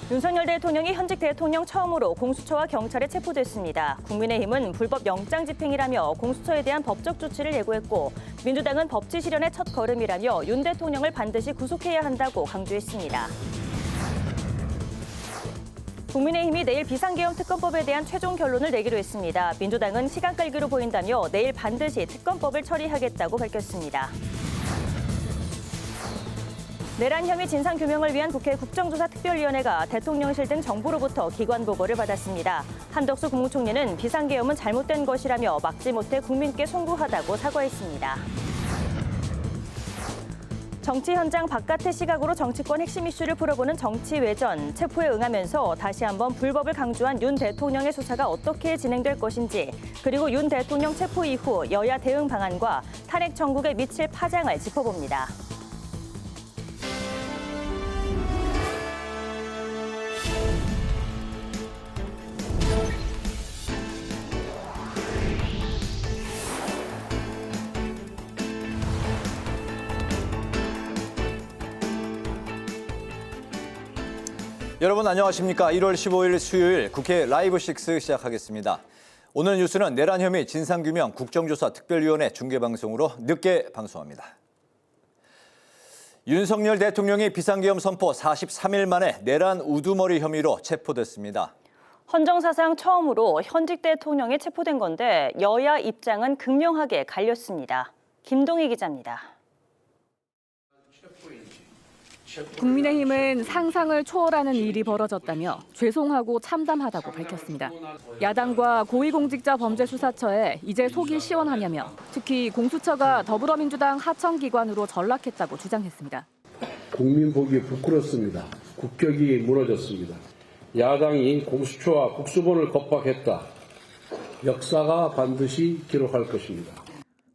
윤석열 대통령이 현직 대통령 처음으로 공수처와 경찰에 체포됐습니다. 국민의힘은 불법 영장 집행이라며 공수처에 대한 법적 조치를 예고했고, 민주당은 법치 실현의 첫 걸음이라며 윤 대통령을 반드시 구속해야 한다고 강조했습니다. 국민의힘이 내일 비상계엄 특검법에 대한 최종 결론을 내기로 했습니다. 민주당은 시간 끌기로 보인다며 내일 반드시 특검법을 처리하겠다고 밝혔습니다. 내란 혐의 진상규명을 위한 국회 국정조사특별위원회가 대통령실 등 정부로부터 기관 보고를 받았습니다. 한덕수 국무총리는 비상계엄은 잘못된 것이라며 막지 못해 국민께 송구하다고 사과했습니다. 정치 현장 바깥의 시각으로 정치권 핵심 이슈를 풀어보는 정치외전, 체포에 응하면서 다시 한번 불법을 강조한 윤 대통령의 수사가 어떻게 진행될 것인지, 그리고 윤 대통령 체포 이후 여야 대응 방안과 탄핵 정국에 미칠 파장을 짚어봅니다. 여러분 안녕하십니까. 1월 15일 수요일 국회 라이브 6 시작하겠습니다. 오늘 뉴스는 내란 혐의 진상규명 국정조사 특별위원회 중계방송으로 늦게 방송합니다. 윤석열 대통령이 비상계엄 선포 43일 만에 내란 우두머리 혐의로 체포됐습니다. 헌정사상 처음으로 현직 대통령이 체포된 건데 여야 입장은 극명하게 갈렸습니다. 김동희 기자입니다. 국민의힘은 상상을 초월하는 일이 벌어졌다며 죄송하고 참담하다고 밝혔습니다. 야당과 고위공직자범죄수사처에 이제 속이 시원하냐며 특히 공수처가 더불어민주당 하청기관으로 전락했다고 주장했습니다. 국민 보기 부끄럽습니다. 국격이 무너졌습니다. 야당이 공수처와 국수본을 겁박했다. 역사가 반드시 기록할 것입니다.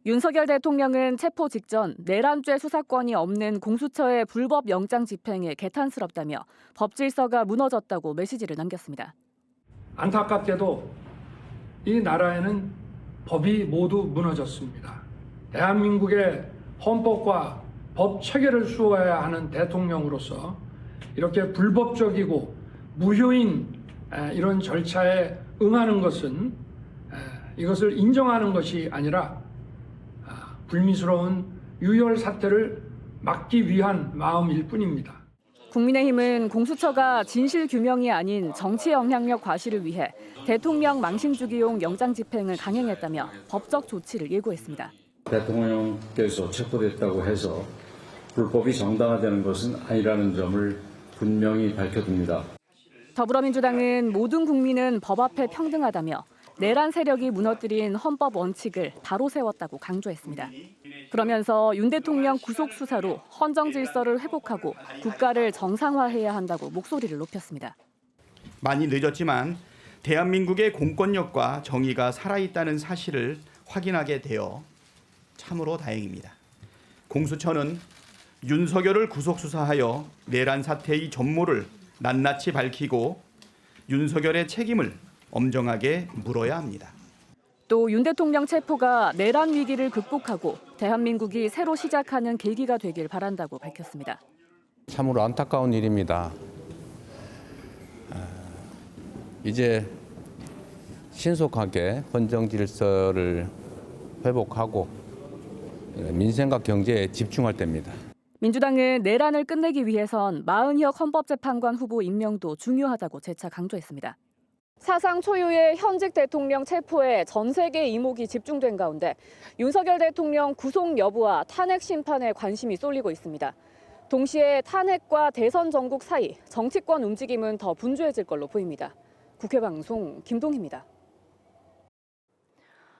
윤석열 대통령은 체포 직전 내란죄 수사권이 없는 공수처의 불법 영장 집행에 개탄스럽다며 법 질서가 무너졌다고 메시지를 남겼습니다. 안타깝게도 이 나라에는 법이 모두 무너졌습니다. 대한민국의 헌법과 법 체계를 수호해야 하는 대통령으로서 이렇게 불법적이고 무효인 이런 절차에 응하는 것은 이것을 인정하는 것이 아니라 불미스러운 유혈 사태를 막기 위한 마음일 뿐입니다. 국민의힘은 공수처가 진실 규명이 아닌 정치 영향력 과시를 위해 대통령 망신주기용 영장 집행을 강행했다며 법적 조치를 예고했습니다. 대통령께서 체포됐다고 해서 불법이 정당화되는 것은 아니라는 점을 분명히 밝혀둡니다. 더불어민주당은 모든 국민은 법 앞에 평등하다며 내란 세력이 무너뜨린 헌법 원칙을 바로 세웠다고 강조했습니다. 그러면서 윤 대통령 구속 수사로 헌정 질서를 회복하고 국가를 정상화해야 한다고 목소리를 높였습니다. 많이 늦었지만 대한민국의 공권력과 정의가 살아있다는 사실을 확인하게 되어 참으로 다행입니다. 공수처는 윤석열을 구속 수사하여 내란 사태의 전모를 낱낱이 밝히고 윤석열의 책임을 엄정하게 물어야 합니다. 또 윤 대통령 체포가 내란 위기를 극복하고 대한민국이 새로 시작하는 계기가 되길 바란다고 밝혔습니다. 참으로 안타까운 일입니다. 이제 신속하게 헌정 질서를 회복하고 민생과 경제에 집중할 때입니다. 민주당은 내란을 끝내기 위해선 마은혁 헌법재판관 후보 임명도 중요하다고 재차 강조했습니다. 사상 초유의 현직 대통령 체포에 전 세계 이목이 집중된 가운데 윤석열 대통령 구속 여부와 탄핵 심판에 관심이 쏠리고 있습니다. 동시에 탄핵과 대선 전국 사이 정치권 움직임은 더 분주해질 걸로 보입니다. 국회방송 김동희입니다.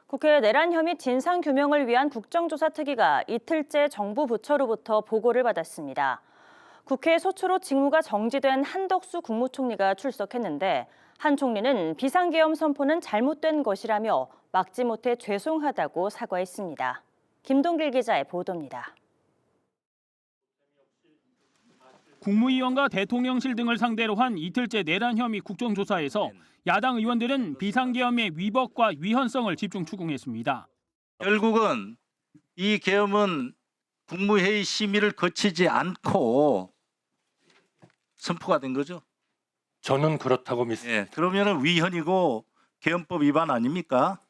국회 내란 혐의 진상규명을 위한 국정조사 특위가 이틀째 정부 부처로부터 보고를 받았습니다. 국회 소추로 직무가 정지된 한덕수 국무총리가 출석했는데 한 총리는 비상계엄 선포는 잘못된 것이라며 막지 못해 죄송하다고 사과했습니다. 김동길 기자의 보도입니다. 국무위원과 대통령실 등을 상대로 한 이틀째 내란 혐의 국정조사에서 야당 의원들은 비상계엄의 위법과 위헌성을 집중 추궁했습니다. 결국은 이 계엄은 국무회의 심의를 거치지 않고 선포가 된 거죠. 저는 그렇다고 믿습니다. 예, 그러면은 위헌이고 계엄법 위반 아닙니까?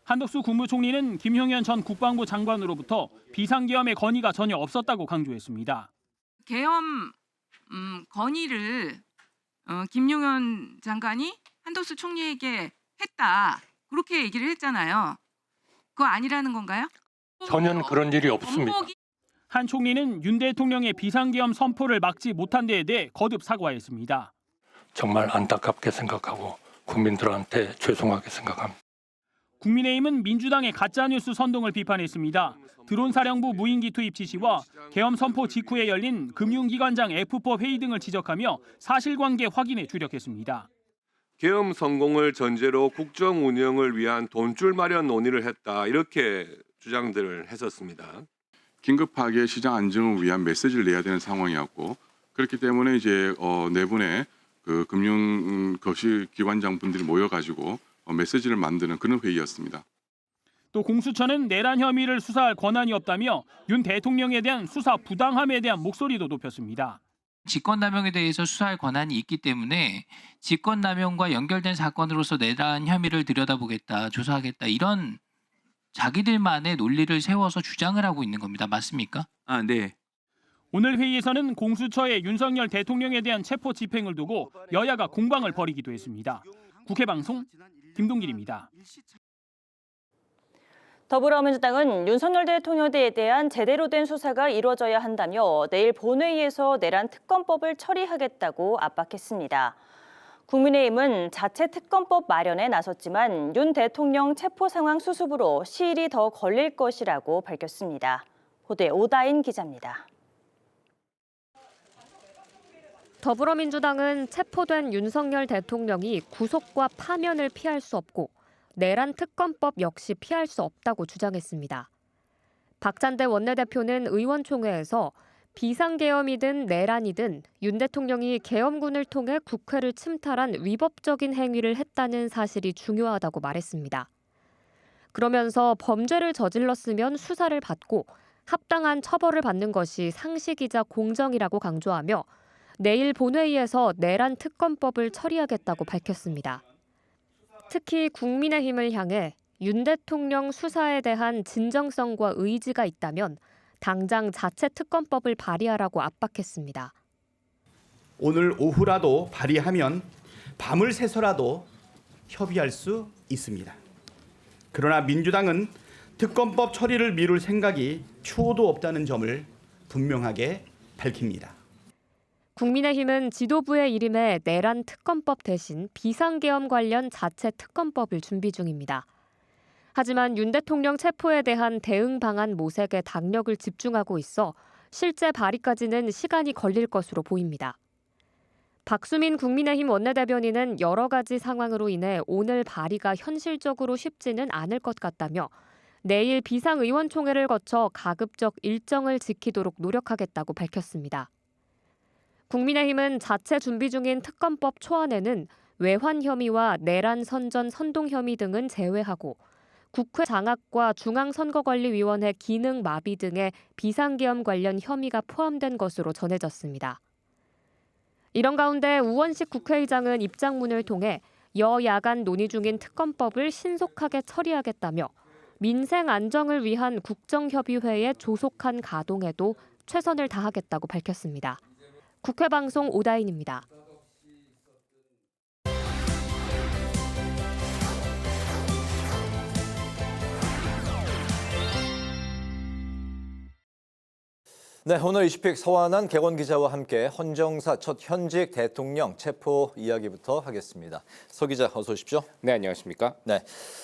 한덕수 국무총리는 김용현 전 국방부 장관으로부터 비상계엄의 건의가 전혀 없었다고 강조했습니다. 계엄 건의를 김용현 장관이 한덕수 총리에게 했다. 그렇게 얘기를 했잖아요. 그거 아니라는 건가요? 전혀 그런 일이 없습니다. 한 총리는 윤 대통령의 비상계엄 선포를 막지 못한 데에 대해 거듭 사과했습니다. 정말 안타깝게 생각하고 국민들한테 죄송하게 생각합니다. 국민의힘은 민주당의 가짜뉴스 선동을 비판했습니다. 드론사령부 무인기 투입 지시와 계엄 선포 직후에 열린 금융기관장 F법 회의 등을 지적하며 사실관계 확인에 주력했습니다. 계엄 성공을 전제로 국정 운영을 위한 돈줄 마련 논의를 했다. 이렇게 주장들을 했었습니다. 긴급하게 시장 안정을 위한 메시지를 내야 되는 상황이었고 그렇기 때문에 이제 내분의 그 금융 거시 기관장 분들이 모여가지고 메시지를 만드는 그런 회의였습니다. 또 공수처는 내란 혐의를 수사할 권한이 없다며 윤 대통령에 대한 수사 부당함에 대한 목소리도 높였습니다. 직권남용에 대해서 수사할 권한이 있기 때문에 직권남용과 연결된 사건으로서 내란 혐의를 들여다보겠다, 조사하겠다 이런 자기들만의 논리를 세워서 주장을 하고 있는 겁니다. 맞습니까? 네. 오늘 회의에서는 공수처의 윤석열 대통령에 대한 체포 집행을 두고 여야가 공방을 벌이기도 했습니다. 국회방송 김동길입니다. 더불어민주당은 윤석열 대통령에 대한 제대로 된 수사가 이루어져야 한다며 내일 본회의에서 내란 특검법을 처리하겠다고 압박했습니다. 국민의힘은 자체 특검법 마련에 나섰지만 윤 대통령 체포 상황 수습으로 시일이 더 걸릴 것이라고 밝혔습니다. 보도에 오다인 기자입니다. 더불어민주당은 체포된 윤석열 대통령이 구속과 파면을 피할 수 없고 내란 특검법 역시 피할 수 없다고 주장했습니다. 박찬대 원내대표는 의원총회에서 비상계엄이든 내란이든 윤 대통령이 계엄군을 통해 국회를 침탈한 위법적인 행위를 했다는 사실이 중요하다고 말했습니다. 그러면서 범죄를 저질렀으면 수사를 받고 합당한 처벌을 받는 것이 상식이자 공정이라고 강조하며 내일 본회의에서 내란 특검법을 처리하겠다고 밝혔습니다. 특히 국민의힘을 향해 윤 대통령 수사에 대한 진정성과 의지가 있다면 당장 자체 특검법을 발의하라고 압박했습니다. 오늘 오후라도 발의하면 밤을 새서라도 협의할 수 있습니다. 그러나 민주당은 특검법 처리를 미룰 생각이 추호도 없다는 점을 분명하게 밝힙니다. 국민의힘은 지도부의 이름에 내란 특검법 대신 비상계엄 관련 자체 특검법을 준비 중입니다. 하지만 윤 대통령 체포에 대한 대응 방안 모색에 당력을 집중하고 있어 실제 발의까지는 시간이 걸릴 것으로 보입니다. 박수민 국민의힘 원내대변인은 여러 가지 상황으로 인해 오늘 발의가 현실적으로 쉽지는 않을 것 같다며 내일 비상의원총회를 거쳐 가급적 일정을 지키도록 노력하겠다고 밝혔습니다. 국민의힘은 자체 준비 중인 특검법 초안에는 외환 혐의와 내란 선전 선동 혐의 등은 제외하고 국회 장악과 중앙선거관리위원회 기능 마비 등의 비상계엄 관련 혐의가 포함된 것으로 전해졌습니다. 이런 가운데 우원식 국회의장은 입장문을 통해 여야 간 논의 중인 특검법을 신속하게 처리하겠다며 민생 안정을 위한 국정협의회의 조속한 가동에도 최선을 다하겠다고 밝혔습니다. 국회방송 오다인입니다. 네, 오늘 이슈픽 서완한 객원 기자와 함께 헌정사 첫 현직 대통령 체포 이야기부터 하겠습니다. 서 기자 어서 오십시오. 네, 안녕하십니까? 네,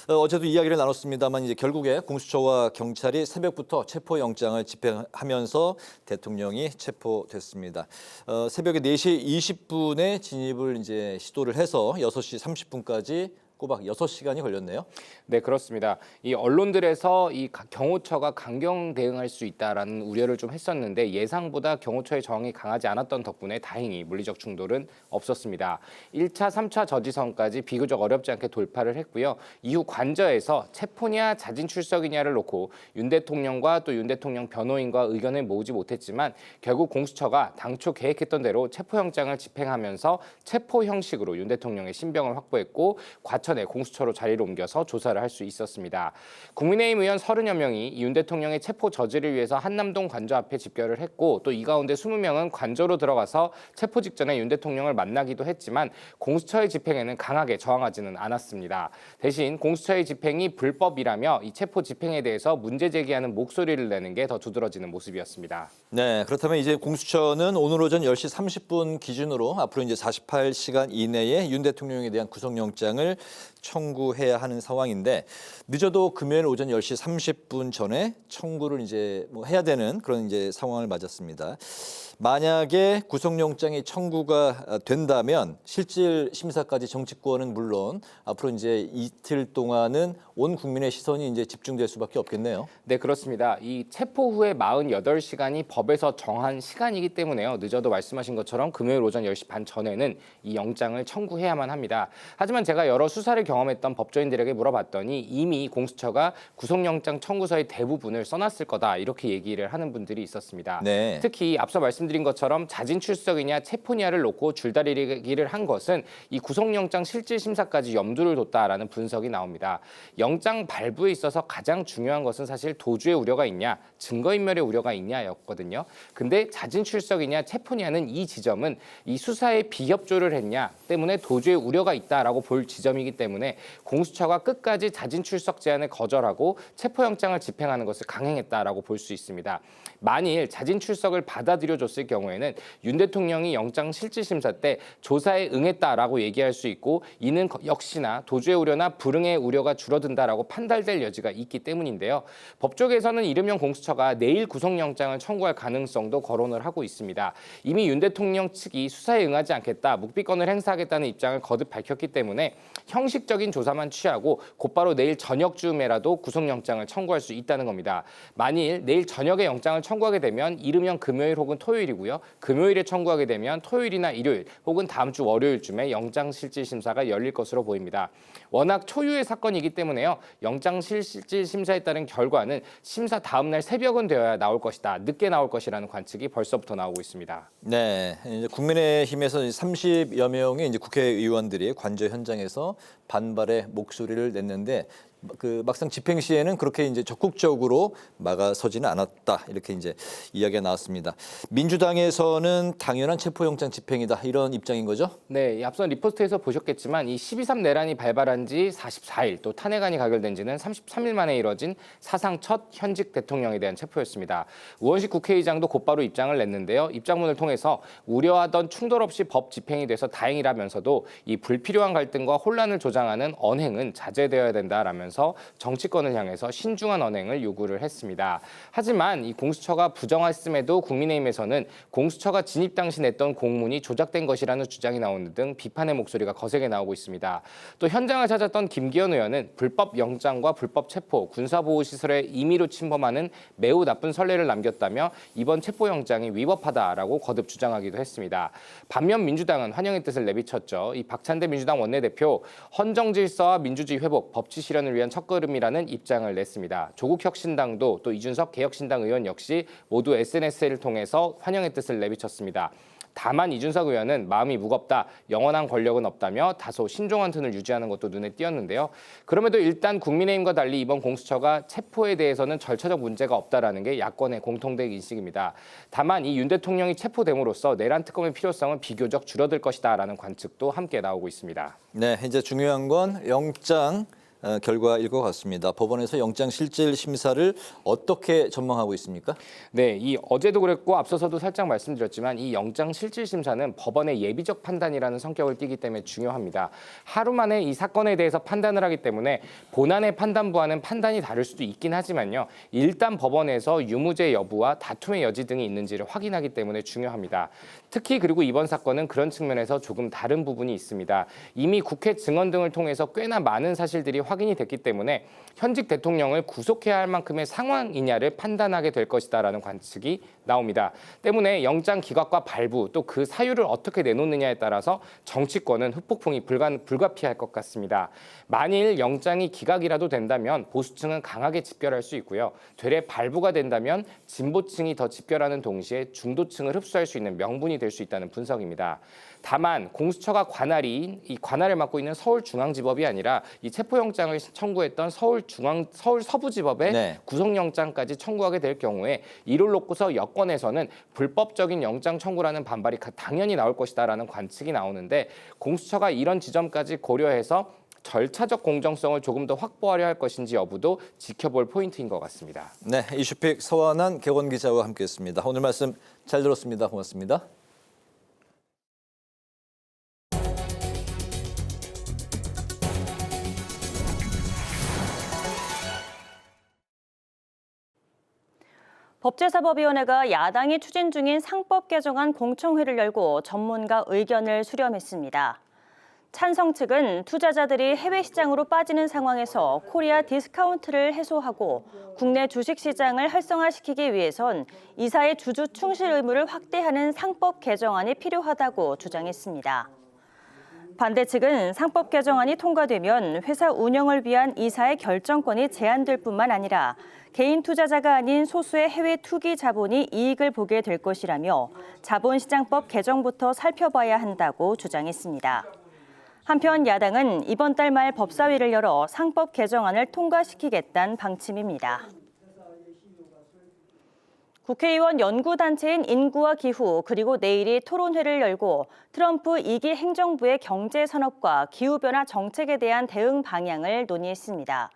어제도 이야기를 나눴습니다만 이제 결국에 공수처와 경찰이 새벽부터 체포영장을 집행하면서 대통령이 체포됐습니다. 새벽에 4시 20분에 진입을 이제 시도를 해서 6시 30분까지 꼬박 6시간이 걸렸네요. 네, 그렇습니다. 이 언론들에서 이 경호처가 강경 대응할 수 있다라는 우려를 좀 했었는데 예상보다 경호처의 저항이 강하지 않았던 덕분에 다행히 물리적 충돌은 없었습니다. 1차, 3차 저지선까지 비교적 어렵지 않게 돌파를 했고요. 이후 관저에서 체포냐 자진 출석이냐를 놓고 윤 대통령과 또 윤 대통령 변호인과 의견을 모으지 못했지만 결국 공수처가 당초 계획했던 대로 체포영장을 집행하면서 체포 형식으로 윤 대통령의 신병을 확보했고 과천에 공수처로 자리를 옮겨서 조사를 할 수 있었습니다. 국민의힘 의원 30여 명이 윤 대통령의 체포 저지를 위해서 한남동 관저 앞에 집결을 했고 또 이 가운데 20명은 관저로 들어가서 체포 직전에 윤 대통령을 만나기도 했지만 공수처의 집행에는 강하게 저항하지는 않았습니다. 대신 공수처의 집행이 불법이라며 이 체포 집행에 대해서 문제 제기하는 목소리를 내는 게 더 두드러지는 모습이었습니다. 네, 그렇다면 이제 공수처는 오늘 오전 10시 30분 기준으로 앞으로 이제 48시간 이내에 윤 대통령에 대한 구속영장을 청구해야 하는 상황인데 늦어도 금요일 오전 10시 30분 전에 청구를 이제 해야 되는 그런 이제 상황을 맞았습니다. 만약에 구속영장이 청구가 된다면 실질 심사까지 정치권은 물론 앞으로 이제 이틀 동안은 온 국민의 시선이 이제 집중될 수밖에 없겠네요. 네, 그렇습니다. 이 체포 후에 48시간이 법에서 정한 시간이기 때문에요. 늦어도 말씀하신 것처럼 금요일 오전 10시 반 전에는 이 영장을 청구해야만 합니다. 하지만 제가 여러 수사를 경험했던 법조인들에게 물어봤더니 이미 공수처가 구속영장 청구서의 대부분을 써놨을 거다 이렇게 얘기를 하는 분들이 있었습니다. 네. 특히 앞서 말씀드린 것처럼 자진 출석이냐 체포냐를 놓고 줄다리기를 한 것은 이 구속영장 실질 심사까지 염두를 뒀다라는 분석이 나옵니다. 영장 발부에 있어서 가장 중요한 것은 사실 도주의 우려가 있냐, 증거인멸의 우려가 있냐였거든요. 근데 자진 출석이냐 체포냐는 이 지점은 이 수사에 비협조를 했냐 때문에 도주의 우려가 있다라고 볼 지점이기 때문에 공수처가 끝까지 자진 출석 제안을 거절하고 체포영장을 집행하는 것을 강행했다라고 볼 수 있습니다. 만일 자진 출석을 받아들여줬을 경우에는 윤 대통령이 영장 실질심사 때 조사에 응했다라고 얘기할 수 있고 이는 역시나 도주의 우려나 불응의 우려가 줄어든다라고 판단될 여지가 있기 때문인데요. 법조계에서는 이르면 공수처가 내일 구속영장을 청구할 가능성도 거론을 하고 있습니다. 이미 윤 대통령 측이 수사에 응하지 않겠다, 묵비권을 행사하겠다는 입장을 거듭 밝혔기 때문에 형식적인 조사만 취하고 곧바로 내일 저녁쯤에라도 구속영장을 청구할 수 있다는 겁니다. 만일 내일 저녁에 영장을 청구하게 되면 이르면 금요일 혹은 토요일이고요. 금요일에 청구하게 되면 토요일이나 일요일 혹은 다음 주 월요일쯤에 영장실질심사가 열릴 것으로 보입니다. 워낙 초유의 사건이기 때문에요. 영장실질심사에 따른 결과는 심사 다음 날 새벽은 되어야 나올 것이다. 늦게 나올 것이라는 관측이 벌써부터 나오고 있습니다. 네, 이제 국민의힘에서 30여 명의 이제 국회의원들이 관저 현장에서 반발의 목소리를 냈는데 막상 집행 시에는 그렇게 이제 적극적으로 막아서지는 않았다 이렇게 이제 이야기가 나왔습니다. 민주당에서는 당연한 체포영장 집행이다 이런 입장인 거죠? 네, 앞선 리포스트에서 보셨겠지만 이 12.3 내란이 발발한 지 44일 또 탄핵안이 가결된 지는 33일 만에 이뤄진 사상 첫 현직 대통령에 대한 체포였습니다. 우원식 국회의장도 곧바로 입장을 냈는데요. 입장문을 통해서 우려하던 충돌 없이 법 집행이 돼서 다행이라면서도 이 불필요한 갈등과 혼란을 조장하는 언행은 자제되어야 된다라면서 정치권을 향해서 신중한 언행을 요구를 했습니다. 하지만 이 공수처가 부정했음에도 국민의힘에서는 공수처가 진입 당시 냈던 공문이 조작된 것이라는 주장이 나오는 등 비판의 목소리가 거세게 나오고 있습니다. 또 현장을 찾았던 김기현 의원은 불법 영장과 불법 체포, 군사보호시설에 임의로 침범하는 매우 나쁜 선례를 남겼다며 이번 체포영장이 위법하다라고 거듭 주장하기도 했습니다. 반면 민주당은 환영의 뜻을 내비쳤죠. 이 박찬대 민주당 원내대표 헌정질서와 민주주의 회복, 법치 실현을 위한 첫걸음이라는 입장을 냈습니다. 조국혁신당도 또 이준석 개혁신당 의원 역시 모두 SNS를 통해서 환영의 뜻을 내비쳤습니다. 다만 이준석 의원은 마음이 무겁다, 영원한 권력은 없다며 다소 신중한 톤을 유지하는 것도 눈에 띄었는데요. 그럼에도 일단 국민의힘과 달리 이번 공수처가 체포에 대해서는 절차적 문제가 없다라는 게 야권의 공통된 인식입니다. 다만 이 윤 대통령이 체포됨으로써 내란 특검의 필요성은 비교적 줄어들 것이다라는 관측도 함께 나오고 있습니다. 네, 이제 중요한 건 영장 결과일 것 같습니다. 법원에서 영장 실질 심사를 어떻게 전망하고 있습니까? 네, 이 어제도 그랬고 앞서서도 살짝 말씀드렸지만 이 영장 실질 심사는 법원의 예비적 판단이라는 성격을 띠기 때문에 중요합니다. 하루 만에 이 사건에 대해서 판단을 하기 때문에 본안의 판단부와는 판단이 다를 수도 있긴 하지만요. 일단 법원에서 유무죄 여부와 다툼의 여지 등이 있는지를 확인하기 때문에 중요합니다. 특히 그리고 이번 사건은 그런 측면에서 조금 다른 부분이 있습니다. 이미 국회 증언 등을 통해서 꽤나 많은 사실들이 확인이 됐기 때문에 현직 대통령을 구속해야 할 만큼의 상황이냐를 판단하게 될 것이다라는 관측이 나옵니다. 때문에 영장 기각과 발부 또 그 사유를 어떻게 내놓느냐에 따라서 정치권은 후폭풍이 불가피할 것 같습니다. 만일 영장이 기각이라도 된다면 보수층은 강하게 집결할 수 있고요. 되레 발부가 된다면 진보층이 더 집결하는 동시에 중도층을 흡수할 수 있는 명분이 될 수 있다는 분석입니다. 다만 공수처가 이 관할을 맡고 있는 서울중앙지법이 아니라 이 체포영장을 청구했던 서울 서부지법에 구속영장까지 청구하게 될 경우에 이를 놓고서 여권에서는 불법적인 영장 청구라는 반발이 당연히 나올 것이다라는 관측이 나오는데 공수처가 이런 지점까지 고려해서 절차적 공정성을 조금 더 확보하려 할 것인지 여부도 지켜볼 포인트인 것 같습니다. 네, 이슈픽 서완한 객원 기자와 함께했습니다. 오늘 말씀 잘 들었습니다. 고맙습니다. 법제사법위원회가 야당이 추진 중인 상법 개정안 공청회를 열고 전문가 의견을 수렴했습니다. 찬성 측은 투자자들이 해외 시장으로 빠지는 상황에서 코리아 디스카운트를 해소하고 국내 주식시장을 활성화시키기 위해선 이사의 주주 충실 의무를 확대하는 상법 개정안이 필요하다고 주장했습니다. 반대 측은 상법 개정안이 통과되면 회사 운영을 위한 이사의 결정권이 제한될 뿐만 아니라 개인 투자자가 아닌 소수의 해외 투기 자본이 이익을 보게 될 것이라며 자본시장법 개정부터 살펴봐야 한다고 주장했습니다. 한편 야당은 이번 달 말 법사위를 열어 상법 개정안을 통과시키겠다는 방침입니다. 국회의원 연구단체인 인구와 기후 그리고 내일이 토론회를 열고 트럼프 2기 행정부의 경제산업과 기후변화 정책에 대한 대응 방향을 논의했습니다.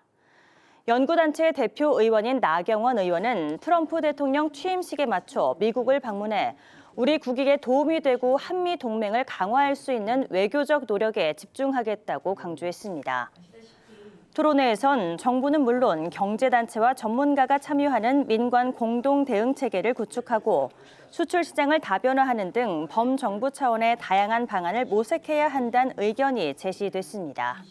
연구단체 대표 의원인 나경원 의원은 트럼프 대통령 취임식에 맞춰 미국을 방문해 우리 국익에 도움이 되고 한미 동맹을 강화할 수 있는 외교적 노력에 집중하겠다고 강조했습니다. 토론회에선 정부는 물론 경제단체와 전문가가 참여하는 민관 공동 대응 체계를 구축하고 수출 시장을 다변화하는 등 범정부 차원의 다양한 방안을 모색해야 한다는 의견이 제시됐습니다.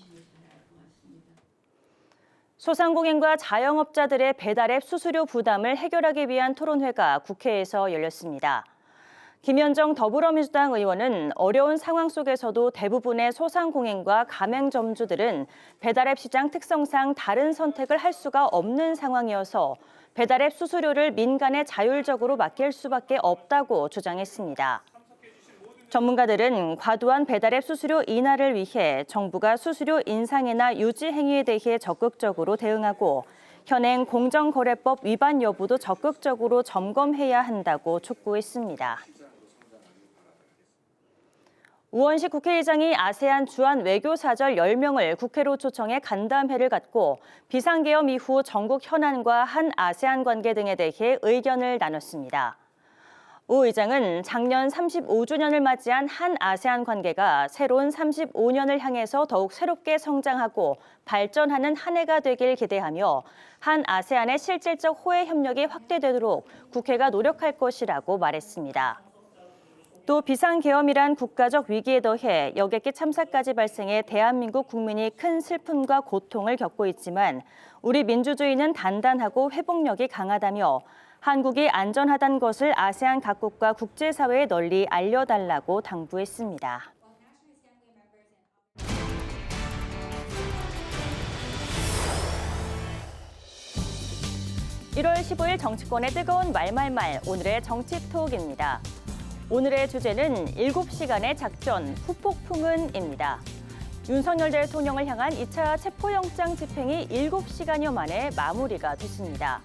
소상공인과 자영업자들의 배달앱 수수료 부담을 해결하기 위한 토론회가 국회에서 열렸습니다. 김현정 더불어민주당 의원은 어려운 상황 속에서도 대부분의 소상공인과 가맹점주들은 배달앱 시장 특성상 다른 선택을 할 수가 없는 상황이어서 배달앱 수수료를 민간에 자율적으로 맡길 수밖에 없다고 주장했습니다. 전문가들은 과도한 배달앱 수수료 인하를 위해 정부가 수수료 인상이나 유지 행위에 대해 적극적으로 대응하고 현행 공정거래법 위반 여부도 적극적으로 점검해야 한다고 촉구했습니다. 우원식 국회의장이 아세안 주한 외교사절 10명을 국회로 초청해 간담회를 갖고 비상계엄 이후 전국 현안과 한 아세안 관계 등에 대해 의견을 나눴습니다. 우 의장은 작년 35주년을 맞이한 한 아세안 관계가 새로운 35년을 향해서 더욱 새롭게 성장하고 발전하는 한 해가 되길 기대하며 한 아세안의 실질적 호혜 협력이 확대되도록 국회가 노력할 것이라고 말했습니다. 또 비상계엄이란 국가적 위기에 더해 여객기 참사까지 발생해 대한민국 국민이 큰 슬픔과 고통을 겪고 있지만 우리 민주주의는 단단하고 회복력이 강하다며 한국이 안전하다는 것을 아세안 각국과 국제사회에 널리 알려달라고 당부했습니다. 1월 15일 정치권의 뜨거운 말말말, 오늘의 정치톡입니다. 오늘의 주제는 7시간의 작전, 후폭풍은입니다. 윤석열 대통령을 향한 2차 체포영장 집행이 7시간여 만에 마무리가 됐습니다.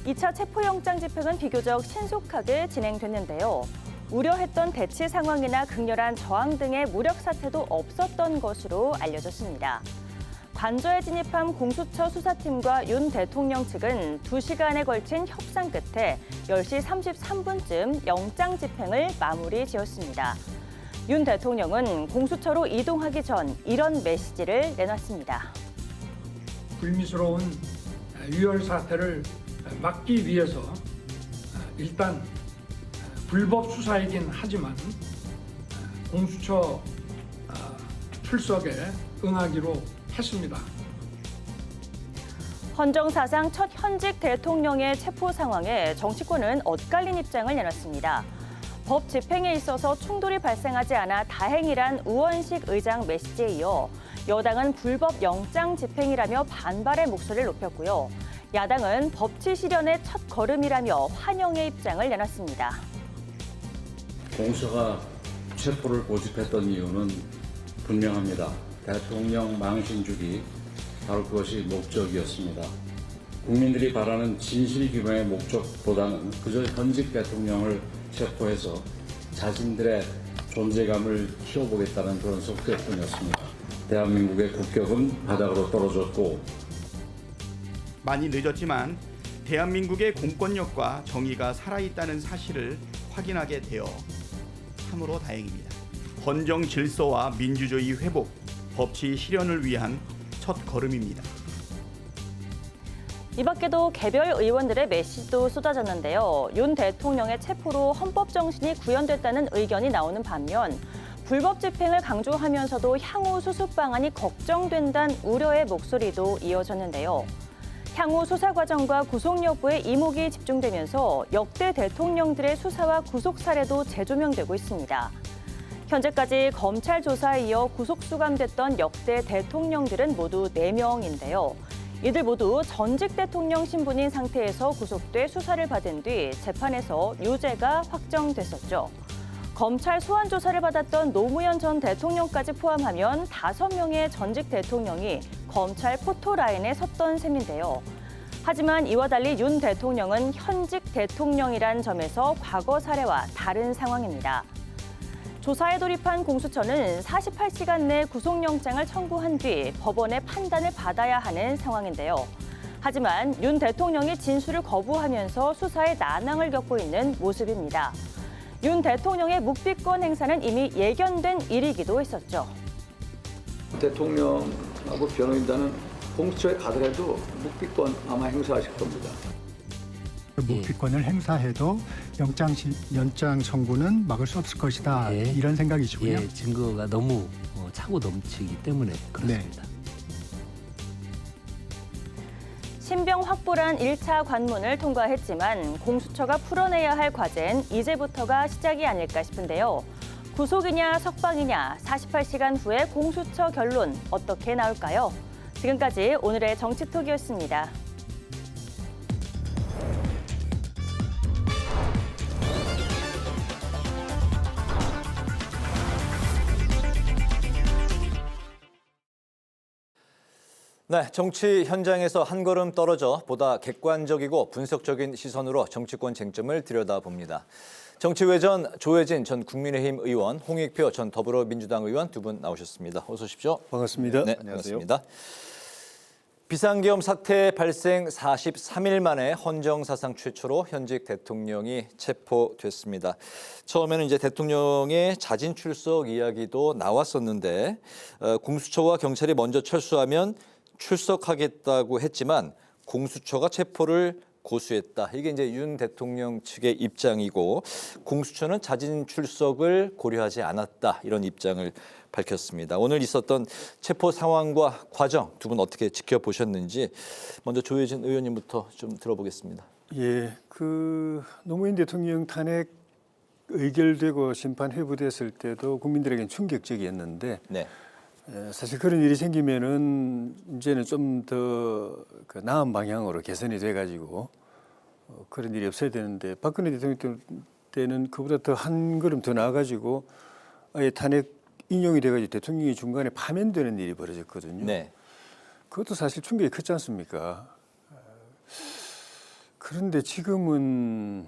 2차 체포영장 집행은 비교적 신속하게 진행됐는데요. 우려했던 대치 상황이나 극렬한 저항 등의 무력 사태도 없었던 것으로 알려졌습니다. 관저에 진입한 공수처 수사팀과 윤 대통령 측은 2시간에 걸친 협상 끝에 10시 33분쯤 영장 집행을 마무리 지었습니다. 윤 대통령은 공수처로 이동하기 전 이런 메시지를 내놨습니다. 불미스러운 유혈 사태를 막기 위해서 일단 불법 수사이긴 하지만 공수처 출석에 응하기로 했습니다. 헌정사상 첫 현직 대통령의 체포 상황에 정치권은 엇갈린 입장을 내놨습니다. 법 집행에 있어서 충돌이 발생하지 않아 다행이란 우원식 의장 메시지에 이어 여당은 불법 영장 집행이라며 반발의 목소리를 높였고요. 야당은 법치 실현의 첫 걸음이라며 환영의 입장을 내놨습니다. 공수처가 체포를 고집했던 이유는 분명합니다. 대통령 망신 주기, 바로 그것이 목적이었습니다. 국민들이 바라는 진실 규명의 목적보다는 그저 현직 대통령을 체포해서 자신들의 존재감을 키워보겠다는 그런 속죄뿐이었습니다. 대한민국의 국격은 바닥으로 떨어졌고 많이 늦었지만 대한민국의 공권력과 정의가 살아있다는 사실을 확인하게 되어 참으로 다행입니다. 헌정 질서와 민주주의 회복, 법치 실현을 위한 첫 걸음입니다. 이 밖에도 개별 의원들의 메시지도 쏟아졌는데요. 윤 대통령의 체포로 헌법 정신이 구현됐다는 의견이 나오는 반면 불법 집행을 강조하면서도 향후 수습 방안이 걱정된다는 우려의 목소리도 이어졌는데요. 향후 수사 과정과 구속 여부에 이목이 집중되면서 역대 대통령들의 수사와 구속 사례도 재조명되고 있습니다. 현재까지 검찰 조사에 이어 구속 수감됐던 역대 대통령들은 모두 4명인데요. 이들 모두 전직 대통령 신분인 상태에서 구속돼 수사를 받은 뒤 재판에서 유죄가 확정됐었죠. 검찰 소환 조사를 받았던 노무현 전 대통령까지 포함하면 5명의 전직 대통령이 검찰 포토라인에 섰던 셈인데요. 하지만 이와 달리 윤 대통령은 현직 대통령이란 점에서 과거 사례와 다른 상황입니다. 조사에 돌입한 공수처는 48시간 내 구속영장을 청구한 뒤 법원의 판단을 받아야 하는 상황인데요. 하지만 윤 대통령이 진술을 거부하면서 수사에 난항을 겪고 있는 모습입니다. 윤 대통령의 묵비권 행사는 이미 예견된 일이기도 했었죠. 대통령하고 변호인단은 공수처에 가더라도 묵비권 아마 행사하실 겁니다. 묵비권을 행사해도 연장 청구는 막을 수 없을 것이다. 이런 생각이시고요. 증거가 너무 차고 넘치기 때문에 그렇습니다. 신병 확보란 1차 관문을 통과했지만 공수처가 풀어내야 할 과제는 이제부터가 시작이 아닐까 싶은데요. 구속이냐 석방이냐 48시간 후에 공수처 결론 어떻게 나올까요? 지금까지 오늘의 정치톡이었습니다. 네, 정치 현장에서 한 걸음 떨어져 보다 객관적이고 분석적인 시선으로 정치권 쟁점을 들여다봅니다. 정치외전 조혜진 전 국민의힘 의원, 홍익표 전 더불어민주당 의원 두 분 나오셨습니다. 어서 오십시오. 반갑습니다. 네, 안녕하세요. 반갑습니다. 비상계엄 사태 발생 43일 만에 헌정사상 최초로 현직 대통령이 체포됐습니다. 처음에는 이제 대통령의 자진 출석 이야기도 나왔었는데 공수처와 경찰이 먼저 철수하면 출석하겠다고 했지만 공수처가 체포를 고수했다. 이게 이제 윤 대통령 측의 입장이고 공수처는 자진 출석을 고려하지 않았다. 이런 입장을 밝혔습니다. 오늘 있었던 체포 상황과 과정 두 분 어떻게 지켜보셨는지 먼저 조혜진 의원님부터 좀 들어보겠습니다. 예, 노무현 대통령 탄핵 의결되고 심판 회부됐을 때도 국민들에게는 충격적이었는데 네. 사실 그런 일이 생기면은 이제는 좀 더 나은 방향으로 개선이 돼가지고 그런 일이 없어야 되는데 박근혜 대통령 때는 그보다 더 한 걸음 더 나아가지고 아예 탄핵 인용이 돼가지고 대통령이 중간에 파면되는 일이 벌어졌거든요. 네. 그것도 사실 충격이 컸지 않습니까? 그런데 지금은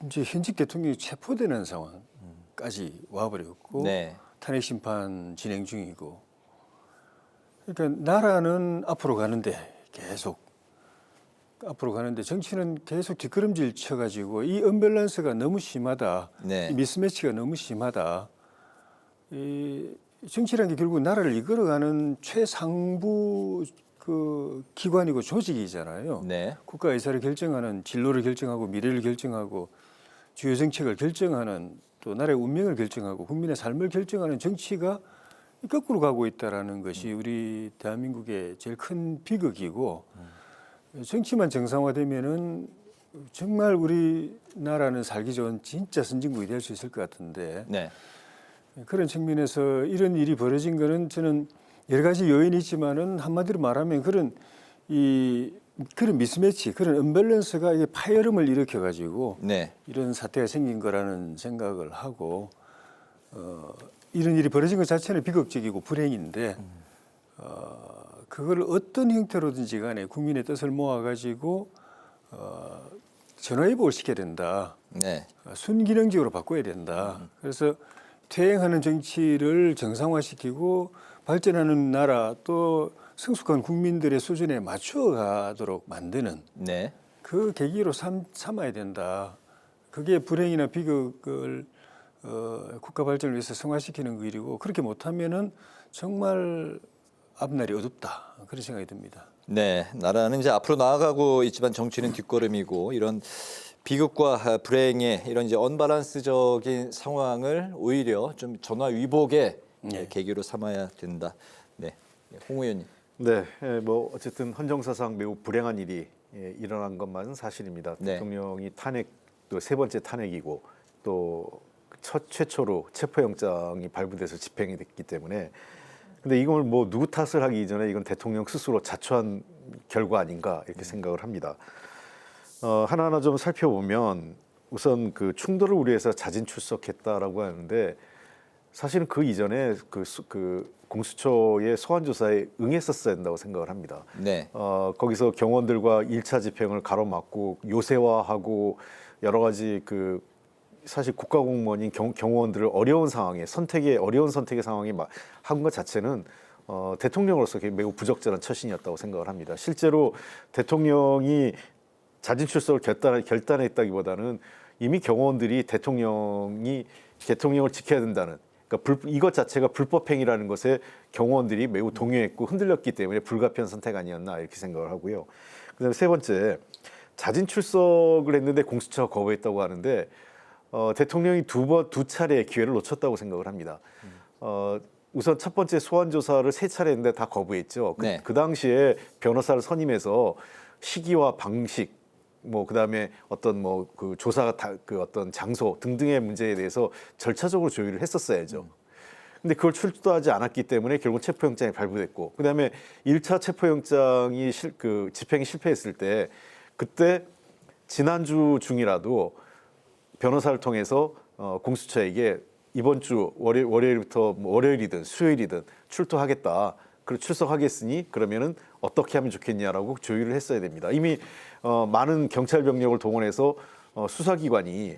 이제 현직 대통령이 체포되는 상황까지 와버렸고 네. 탄핵 심판 진행 중이고 그러니까 나라는 앞으로 가는데 계속 앞으로 가는데 정치는 계속 뒷걸음질 쳐가지고 이 언밸런스가 너무 심하다. 네. 이 미스매치가 너무 심하다. 이 정치라는 게 결국 나라를 이끌어가는 최상부 그 기관이고 조직이잖아요. 네. 국가 의사를 결정하는, 진로를 결정하고 미래를 결정하고 주요 정책을 결정하는, 또 나라의 운명을 결정하고 국민의 삶을 결정하는 정치가 거꾸로 가고 있다라는 것이 우리 대한민국의 제일 큰 비극이고, 정치만 정상화되면은 정말 우리나라는 살기 좋은 진짜 선진국이 될 수 있을 것 같은데, 네. 그런 측면에서 이런 일이 벌어진 거는 저는 여러 가지 요인이 있지만은 한마디로 말하면 그런 미스매치, 그런 언밸런스가 이게 파열음을 일으켜 가지고 네. 이런 사태가 생긴 거라는 생각을 하고, 이런 일이 벌어진 것 자체는 비극적이고 불행인데, 그걸 어떤 형태로든지 간에 국민의 뜻을 모아가지고 전화위복을 시켜야 된다. 네. 순기능적으로 바꿔야 된다. 그래서 퇴행하는 정치를 정상화시키고 발전하는 나라, 또 성숙한 국민들의 수준에 맞춰가도록 만드는 네. 그 계기로 삼아야 된다. 그게 불행이나 비극을 국가 발전을 위해서 성화시키는 일이고, 그렇게 못하면은 정말 앞날이 어둡다, 그런 생각이 듭니다. 네, 나라는 이제 앞으로 나아가고 있지만 정치는 뒷걸음이고, 이런 비극과 불행의 이런 이제 언밸런스적인 상황을 오히려 좀 전화 위복의 계기로 삼아야 된다. 네, 홍 의원님. 네, 뭐 어쨌든 헌정사상 매우 불행한 일이 일어난 것만은 사실입니다. 네. 대통령이 탄핵, 또 세 번째 탄핵이고, 또 최초로 체포영장이 발부돼서 집행이 됐기 때문에, 근데 이걸 뭐 누구 탓을 하기 이전에 이건 대통령 스스로 자초한 결과 아닌가 이렇게 생각을 합니다. 하나하나 좀 살펴보면, 우선 그 충돌을 우려해서 자진 출석했다라고 하는데, 사실은 그 이전에 그 공수처의 소환 조사에 응했었어야 된다고 생각을 합니다. 네. 거기서 경호원들과 1차 집행을 가로막고 요새화하고 여러 가지 그 사실 국가공무원인 경호원들을 어려운 상황에 어려운 선택의 상황에 한 것 자체는 대통령으로서 매우 부적절한 처신이었다고 생각을 합니다. 실제로 대통령이 자진 출석을 결단했다기보다는 이미 경호원들이 대통령을 지켜야 된다는, 그러니까 이것 자체가 불법행위라는 것에 경호원들이 매우 동요했고 흔들렸기 때문에 불가피한 선택 아니었나 이렇게 생각을 하고요. 그다음에 세 번째, 자진 출석을 했는데 공수처가 거부했다고 하는데, 대통령이 두 차례의 기회를 놓쳤다고 생각을 합니다. 우선 첫 번째 소환 조사를 3차례 했는데 다 거부했죠. 네. 그 당시에 변호사를 선임해서 시기와 방식, 뭐 그다음에 어떤 뭐 그 조사 그 어떤 장소 등등의 문제에 대해서 절차적으로 조율을 했었어야죠. 근데 그걸 출두하지 않았기 때문에 결국 체포영장이 발부됐고, 그다음에 1차 체포영장이 집행이 실패했을 때, 그때 지난주 중이라도 변호사를 통해서 공수처에게 이번 주 월요일부터 월요일이든 수요일이든 출두하겠다. 그리고 출석하겠으니 그러면은 어떻게 하면 좋겠냐라고 조율을 했어야 됩니다. 이미 많은 경찰 병력을 동원해서 수사기관이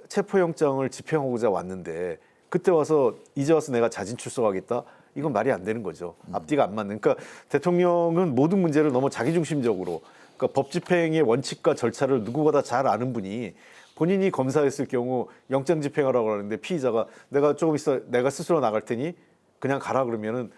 체포영장을 집행하고자 왔는데, 그때 와서 이제 와서 내가 자진 출석하겠다? 이건 말이 안 되는 거죠. 앞뒤가 안 맞는. 그러니까 대통령은 모든 문제를 너무 자기중심적으로, 그러니까 법 집행의 원칙과 절차를 누구보다 잘 아는 분이 본인이 검사했을 경우 영장 집행하라고 하는데, 피의자가 내가 조금 있어 내가 스스로 나갈 테니 그냥 가라 그러면은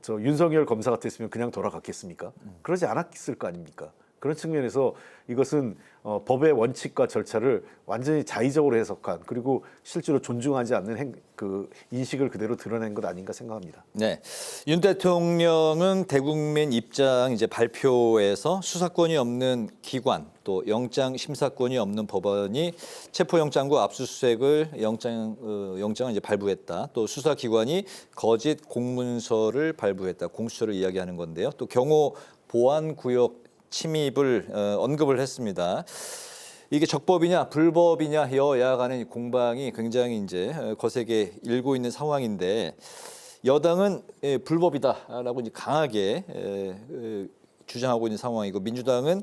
저 윤석열 검사 같았으면 그냥 돌아갔겠습니까? 그러지 않았을 거 아닙니까? 그런 측면에서 이것은 법의 원칙과 절차를 완전히 자의적으로 해석한, 그리고 실제로 존중하지 않는 그 인식을 그대로 드러낸 것 아닌가 생각합니다. 네, 윤 대통령은 대국민 입장 이제 발표에서 수사권이 없는 기관, 또 영장 심사권이 없는 법원이 체포영장과 압수수색을 영장을 이제 발부했다. 또 수사기관이 거짓 공문서를 발부했다. 공수처를 이야기하는 건데요. 또 경호 보안구역 침입을 언급을 했습니다. 이게 적법이냐 불법이냐 여야 간의 공방이 굉장히 이제 거세게 일고 있는 상황인데, 여당은 불법이다라고 이제 강하게 주장하고 있는 상황이고, 민주당은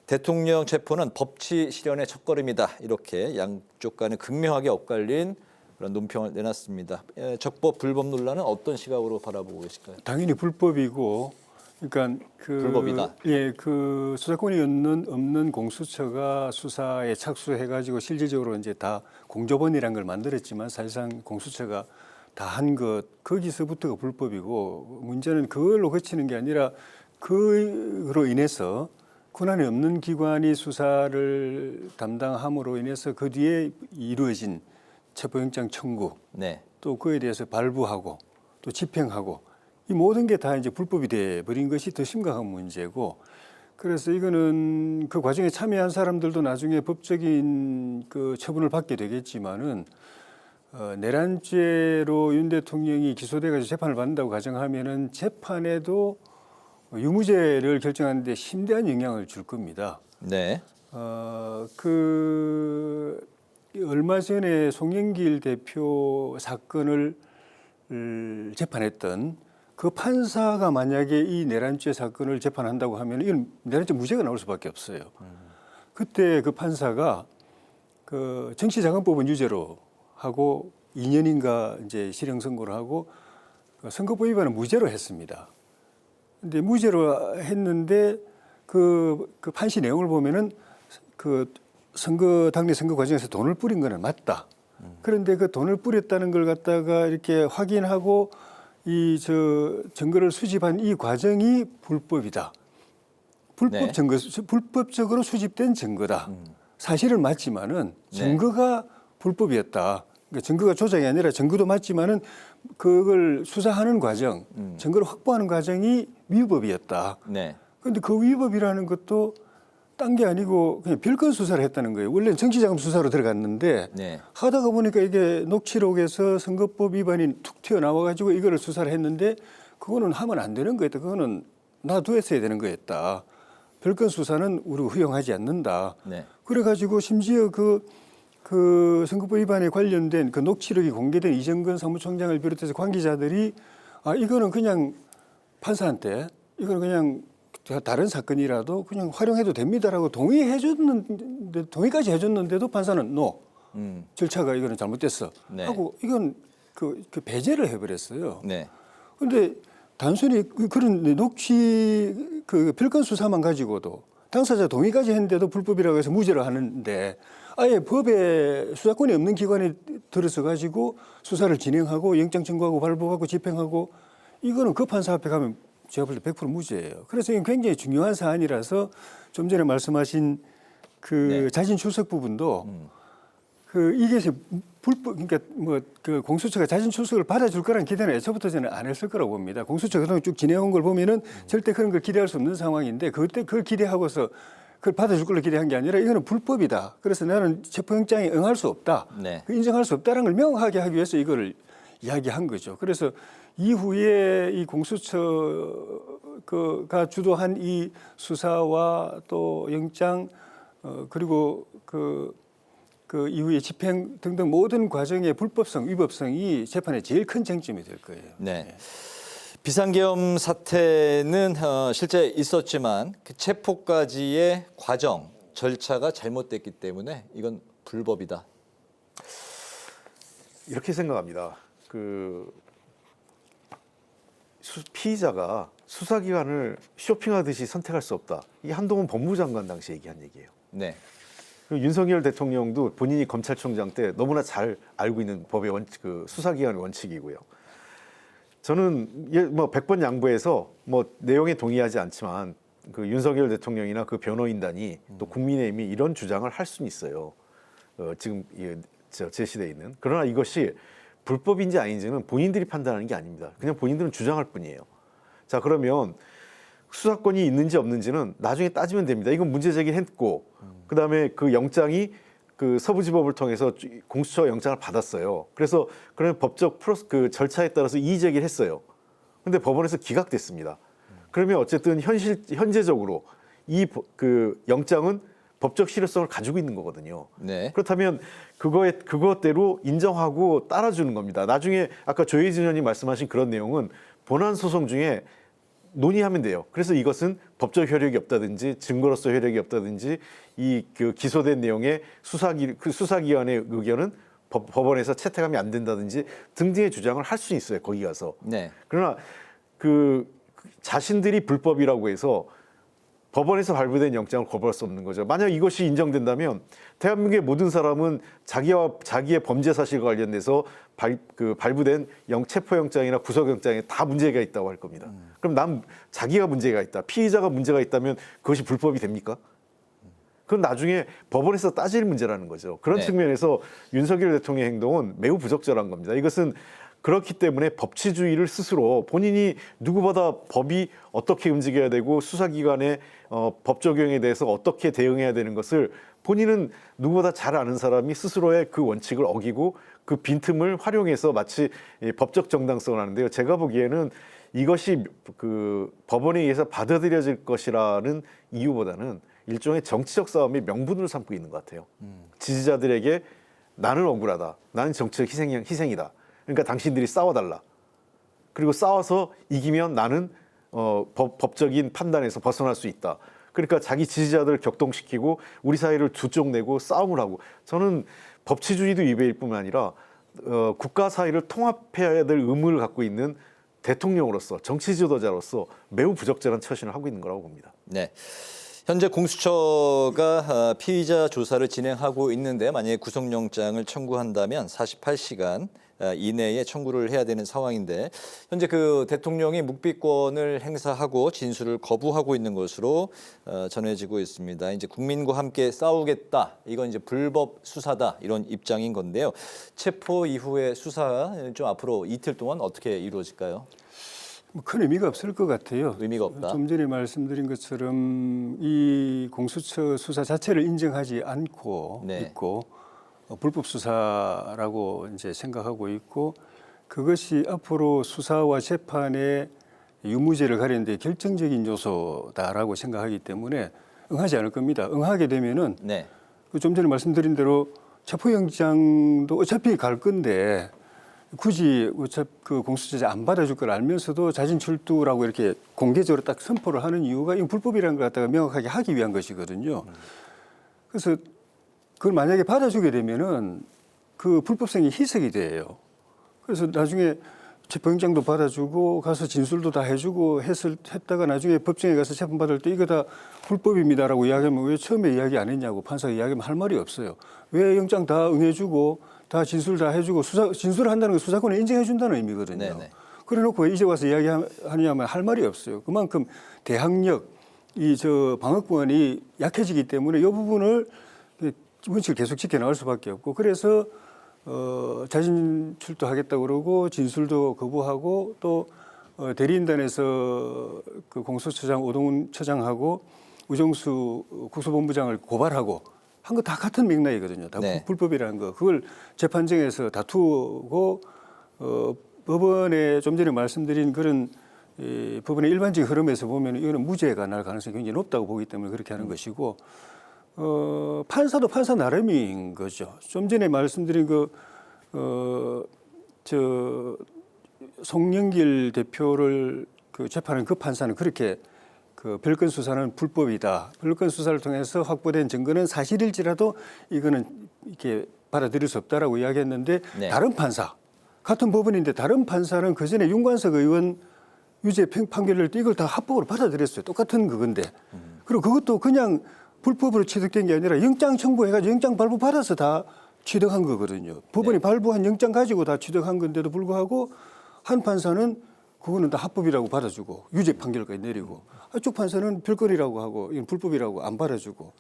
대통령 체포는 법치 실현의 첫걸음이다, 이렇게 양쪽 간에 극명하게 엇갈린 그런 논평을 내놨습니다. 적법 불법 논란은 어떤 시각으로 바라보고 계실까요? 당연히 불법이고, 그러니까 불법이다. 예, 그 수사권이 없는 공수처가 수사에 착수해가지고 실질적으로 이제 다 공조본이라는 걸 만들었지만 사실상 공수처가 다 한 것, 거기서부터가 불법이고, 문제는 그걸로 그치는 게 아니라 그로 인해서 권한이 없는 기관이 수사를 담당함으로 인해서 그 뒤에 이루어진 체포영장 청구, 네. 또 그에 대해서 발부하고 또 집행하고 이 모든 게 다 이제 불법이 돼 버린 것이 더 심각한 문제고, 그래서 이거는 그 과정에 참여한 사람들도 나중에 법적인 그 처분을 받게 되겠지만은 내란죄로 윤 대통령이 기소돼가지고 재판을 받는다고 가정하면은 재판에도 유무죄를 결정하는데 심대한 영향을 줄 겁니다. 네. 얼마 전에 송영길 대표 사건을 재판했던 그 판사가 만약에 이 내란죄 사건을 재판한다고 하면 이건 내란죄 무죄가 나올 수밖에 없어요. 그때 그 판사가 그 정치자금법은 유죄로 하고 2년인가 이제 실형 선고를 하고 선거법 위반은 무죄로 했습니다. 근데 무죄로 했는데 그 판시 내용을 보면은 그 당내 선거 과정에서 돈을 뿌린 거는 맞다. 그런데 그 돈을 뿌렸다는 걸 갖다가 이렇게 확인하고 증거를 수집한 이 과정이 불법이다. 네. 불법적으로 수집된 증거다. 사실은 맞지만은 증거가 불법이었다. 그러니까 증거가 조작이 아니라 증거도 맞지만은 그걸 수사하는 과정, 증거를 확보하는 과정이 위법이었다. 네. 그런데 그 위법이라는 것도 딴 게 아니고 그냥 별건 수사를 했다는 거예요. 원래는 정치자금 수사로 들어갔는데 네. 하다가 보니까 이게 녹취록에서 선거법 위반이 툭 튀어나와가지고 이거를 수사를 했는데 그거는 하면 안 되는 거였다. 그거는 놔두었어야 되는 거였다. 별건 수사는 우리가 허용하지 않는다. 네. 그래가지고 심지어 그 선거법 위반에 관련된 그 녹취록이 공개된 이정근 사무총장을 비롯해서 관계자들이 이거는 그냥 판사한테 이거는 그냥 다른 사건이라도 그냥 활용해도 됩니다라고 동의까지 해줬는데도 판사는 절차가 이거는 잘못됐어 네. 하고 이건 그 배제를 해버렸어요. 네. 그런데 단순히 그런 녹취 그 별건 수사만 가지고도 당사자 동의까지 했는데도 불법이라고 해서 무죄로 하는데 아예 법에 수사권이 없는 기관이 들어서 가지고 수사를 진행하고 영장 청구하고 발부하고 집행하고 이거는 그 판사 앞에 가면 제가 볼 때 100% 무죄예요. 그래서 이건 굉장히 중요한 사안이라서 좀 전에 말씀하신 그 자진 출석 부분도 이게 불법 그러니까 그 공수처가 자진 출석을 받아줄 거라는 기대는 애초부터 저는 안 했을 거라고 봅니다. 공수처 그동안 쭉 지내온 걸 보면은 절대 그런 걸 기대할 수 없는 상황인데 그때 그걸 기대하고서 그걸 받아줄 걸로 기대한 게 아니라 이거는 불법이다. 그래서 나는 체포영장에 응할 수 없다. 네. 인정할 수 없다는 걸 명확하게 하기 위해서 이거를 이야기한 거죠. 그래서 이후에 이 공수처가 주도한 이 수사와 또 영장 그리고 그 이후에 집행 등등 모든 과정의 불법성, 위법성이 재판의 제일 큰 쟁점이 될 거예요. 네. 비상계엄 사태는 실제 있었지만 그 체포까지의 과정, 절차가 잘못됐기 때문에 이건 불법이다. 이렇게 생각합니다. 피의자가 수사기관을 쇼핑하듯이 선택할 수 없다. 이게 한동훈 법무장관 당시 얘기한 얘기예요. 네. 윤석열 대통령도 본인이 검찰총장 때 너무나 잘 알고 있는 법의 수사기관의 원칙이고요. 저는 100번 양보해서 내용에 동의하지 않지만 그 윤석열 대통령이나 그 변호인단이 또 국민의힘이 이런 주장을 할 수는 있어요. 지금 제시되어 있는. 그러나 이것이 불법인지 아닌지는 본인들이 판단하는 게 아닙니다. 그냥 본인들은 주장할 뿐이에요. 자, 그러면 수사권이 있는지 없는지는 나중에 따지면 됩니다. 이건 문제 제기했고, 그다음에 그 영장이 그 서부지법을 통해서 공수처 영장을 받았어요. 그래서 그런 법적 그 절차에 따라서 이의 제기를 했어요. 근데 법원에서 기각됐습니다. 그러면 어쨌든 현재적으로 그 영장은 법적 실효성을 가지고 있는 거거든요. 네. 그렇다면 그것대로 인정하고 따라주는 겁니다. 나중에 아까 조혜진 의원님 말씀하신 그런 내용은 본안 소송 중에 논의하면 돼요. 그래서 이것은 법적 효력이 없다든지 증거로서 효력이 없다든지 그 기소된 내용의 수사기관의 의견은 법원에서 채택하면 안 된다든지 등등의 주장을 할 수 있어요. 거기 가서. 네. 그러나 자신들이 불법이라고 해서 법원에서 발부된 영장을 거부할 수 없는 거죠. 만약 이것이 인정된다면 대한민국의 모든 사람은 자기의 범죄 사실과 관련돼서 발부된 체포영장이나 구속영장에 다 문제가 있다고 할 겁니다. 그럼 자기가 문제가 있다, 피의자가 문제가 있다면 그것이 불법이 됩니까? 그건 나중에 법원에서 따질 문제라는 거죠. 그런 측면에서 윤석열 대통령의 행동은 매우 부적절한 겁니다. 이것은 그렇기 때문에 법치주의를 스스로 본인이 누구보다 법이 어떻게 움직여야 되고 수사기관의 법 적용에 대해서 어떻게 대응해야 되는 것을 본인은 누구보다 잘 아는 사람이 스스로의 그 원칙을 어기고 그 빈틈을 활용해서 마치 법적 정당성을 하는데요. 제가 보기에는 이것이 법원에 의해서 받아들여질 것이라는 이유보다는 일종의 정치적 싸움이 명분을 삼고 있는 것 같아요. 지지자들에게 나는 억울하다. 나는 정치적 희생이다. 그러니까 당신들이 싸워달라. 그리고 싸워서 이기면 나는 법적인 판단에서 벗어날 수 있다. 그러니까 자기 지지자들을 격동시키고 우리 사회를 두 쪽 내고 싸움을 하고, 저는 법치주의도 위배일 뿐만 아니라 국가 사회를 통합해야 될 의무를 갖고 있는 대통령으로서 정치 지도자로서 매우 부적절한 처신을 하고 있는 거라고 봅니다. 네. 현재 공수처가 피의자 조사를 진행하고 있는데 만약에 구속영장을 청구한다면 48시간 이내에 청구를 해야 되는 상황인데 현재 대통령이 묵비권을 행사하고 진술을 거부하고 있는 것으로 전해지고 있습니다. 이제 국민과 함께 싸우겠다. 이건 이제 불법 수사다. 이런 입장인 건데요. 체포 이후의 수사 좀 앞으로 이틀 동안 어떻게 이루어질까요? 큰 의미가 없을 것 같아요. 의미가 없다. 좀 전에 말씀드린 것처럼 이 공수처 수사 자체를 인정하지 않고 있고 불법 수사라고 이제 생각하고 있고 그것이 앞으로 수사와 재판의 유무죄를 가리는 데 결정적인 요소다라고 생각하기 때문에 응하지 않을 겁니다. 응하게 되면은 좀 전에 말씀드린 대로 체포영장도 어차피 갈 건데 굳이 그 공수처자 안 받아줄 걸 알면서도 자진 출두라고 이렇게 공개적으로 딱 선포를 하는 이유가 이 불법이라는 걸 갖다가 명확하게 하기 위한 것이거든요. 그래서 그걸 만약에 받아주게 되면은 그 불법성이 희석이 돼요. 그래서 나중에 체포영장도 받아주고 가서 진술도 다 해주고 했다가 나중에 법정에 가서 재판받을 때 이거 다 불법입니다라고 이야기하면 왜 처음에 이야기 안 했냐고 판사가 이야기하면 할 말이 없어요. 왜 영장 다 응해주고 다 진술 다 해주고 진술을 한다는 건 수사권을 인정해준다는 의미거든요. 그래 놓고 왜 이제 와서 이야기하느냐면 할 말이 없어요. 그만큼 대항력, 방어권이 약해지기 때문에 이 부분을 원칙을 계속 지켜나갈 수밖에 없고 그래서 자진 출두하겠다고 그러고 진술도 거부하고 또 대리인단에서 그 공수처장 오동훈 처장하고 우정수 국수본부장을 고발하고 한 거 다 같은 맥락이거든요. 다 불법이라는 거. 그걸 재판정에서 다투고 법원에 좀 전에 말씀드린 그런 법원의 일반적인 흐름에서 보면 이거는 무죄가 날 가능성이 굉장히 높다고 보기 때문에 그렇게 하는 것이고 판사도 판사 나름인 거죠. 좀 전에 말씀드린 송영길 대표를 재판한 그 판사는 그렇게 별건 수사는 불법이다. 별건 수사를 통해서 확보된 증거는 사실일지라도 이거는 이렇게 받아들일 수 없다라고 이야기했는데 다른 판사, 같은 법원인데 다른 판사는 그 전에 윤관석 의원 유죄 판결을 이걸 다 합법으로 받아들였어요. 똑같은 그건데. 그리고 그것도 그냥 불법으로 취득된 게 아니라 영장 청구해가지고 영장 발부 받아서 다 취득한 거거든요. 법원이 발부한 영장 가지고 다 취득한 건데도 불구하고 한 판사는 그거는 다 합법이라고 받아주고 유죄 판결까지 내리고 한쪽 판사는 별거리라고 하고 이건 불법이라고 안 받아주고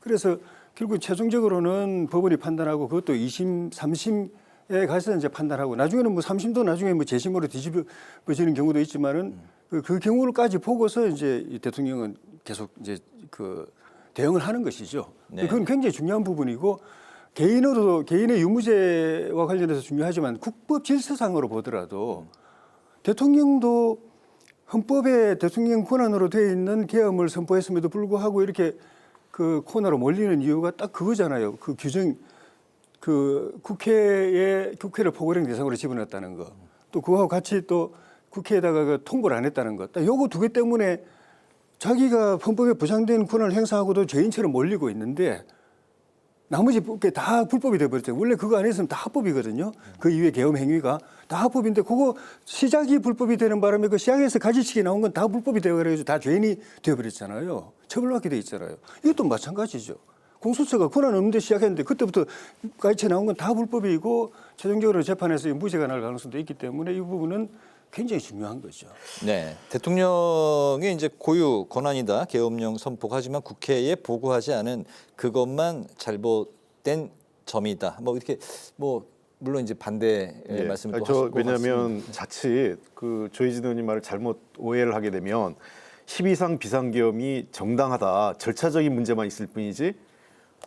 그래서 결국 최종적으로는 법원이 판단하고 그것도 2심, 3심에 가서 이제 판단하고 나중에는 뭐 3심도 나중에 뭐 재심으로 뒤집어지는 경우도 있지만은 그 경우를까지 보고서 이제 이 대통령은 계속 이제 대응을 하는 것이죠. 그건 굉장히 중요한 부분이고 개인의 유무죄와 관련해서 중요하지만 국법 질서상으로 보더라도 대통령도 헌법에 대통령 권한으로 되어 있는 계엄을 선포했음에도 불구하고 이렇게 그 코너로 몰리는 이유가 딱 그거잖아요. 그 규정, 국회를 포괄형 대상으로 집어넣었다는 거. 또 그거하고 같이 또 국회에다가 통보를 안 했다는 것. 딱 요거 두 개 때문에 자기가 헌법에 보장된 권한을 행사하고도 죄인처럼 몰리고 있는데 나머지 게 다 불법이 돼버렸죠. 원래 그거 안 했으면 다 합법이거든요. 그 이후에 계엄 행위가 다 합법인데 그거 시작이 불법이 되는 바람에 그 시작에서 가지치기 나온 건 다 불법이 되어가지고 다 죄인이 되어버렸잖아요. 처벌받게 돼 있잖아요. 이것도 마찬가지죠. 공수처가 권한 없는데 시작했는데 그때부터 가지치기 나온 건 다 불법이고 최종적으로 재판에서 무죄가 날 가능성도 있기 때문에 이 부분은 굉장히 중요한 거죠. 네, 대통령이 이제 고유 권한이다 계엄령 선포가 하지만 국회에 보고하지 않은 그것만 잘못된 점이다. 뭐 이렇게 뭐 물론 이제 반대 말씀을 또 하실 것 왜냐하면 같습니다. 자칫 그 조혜진 의원님 말을 잘못 오해를 하게 되면 12상 비상계엄이 정당하다 절차적인 문제만 있을 뿐이지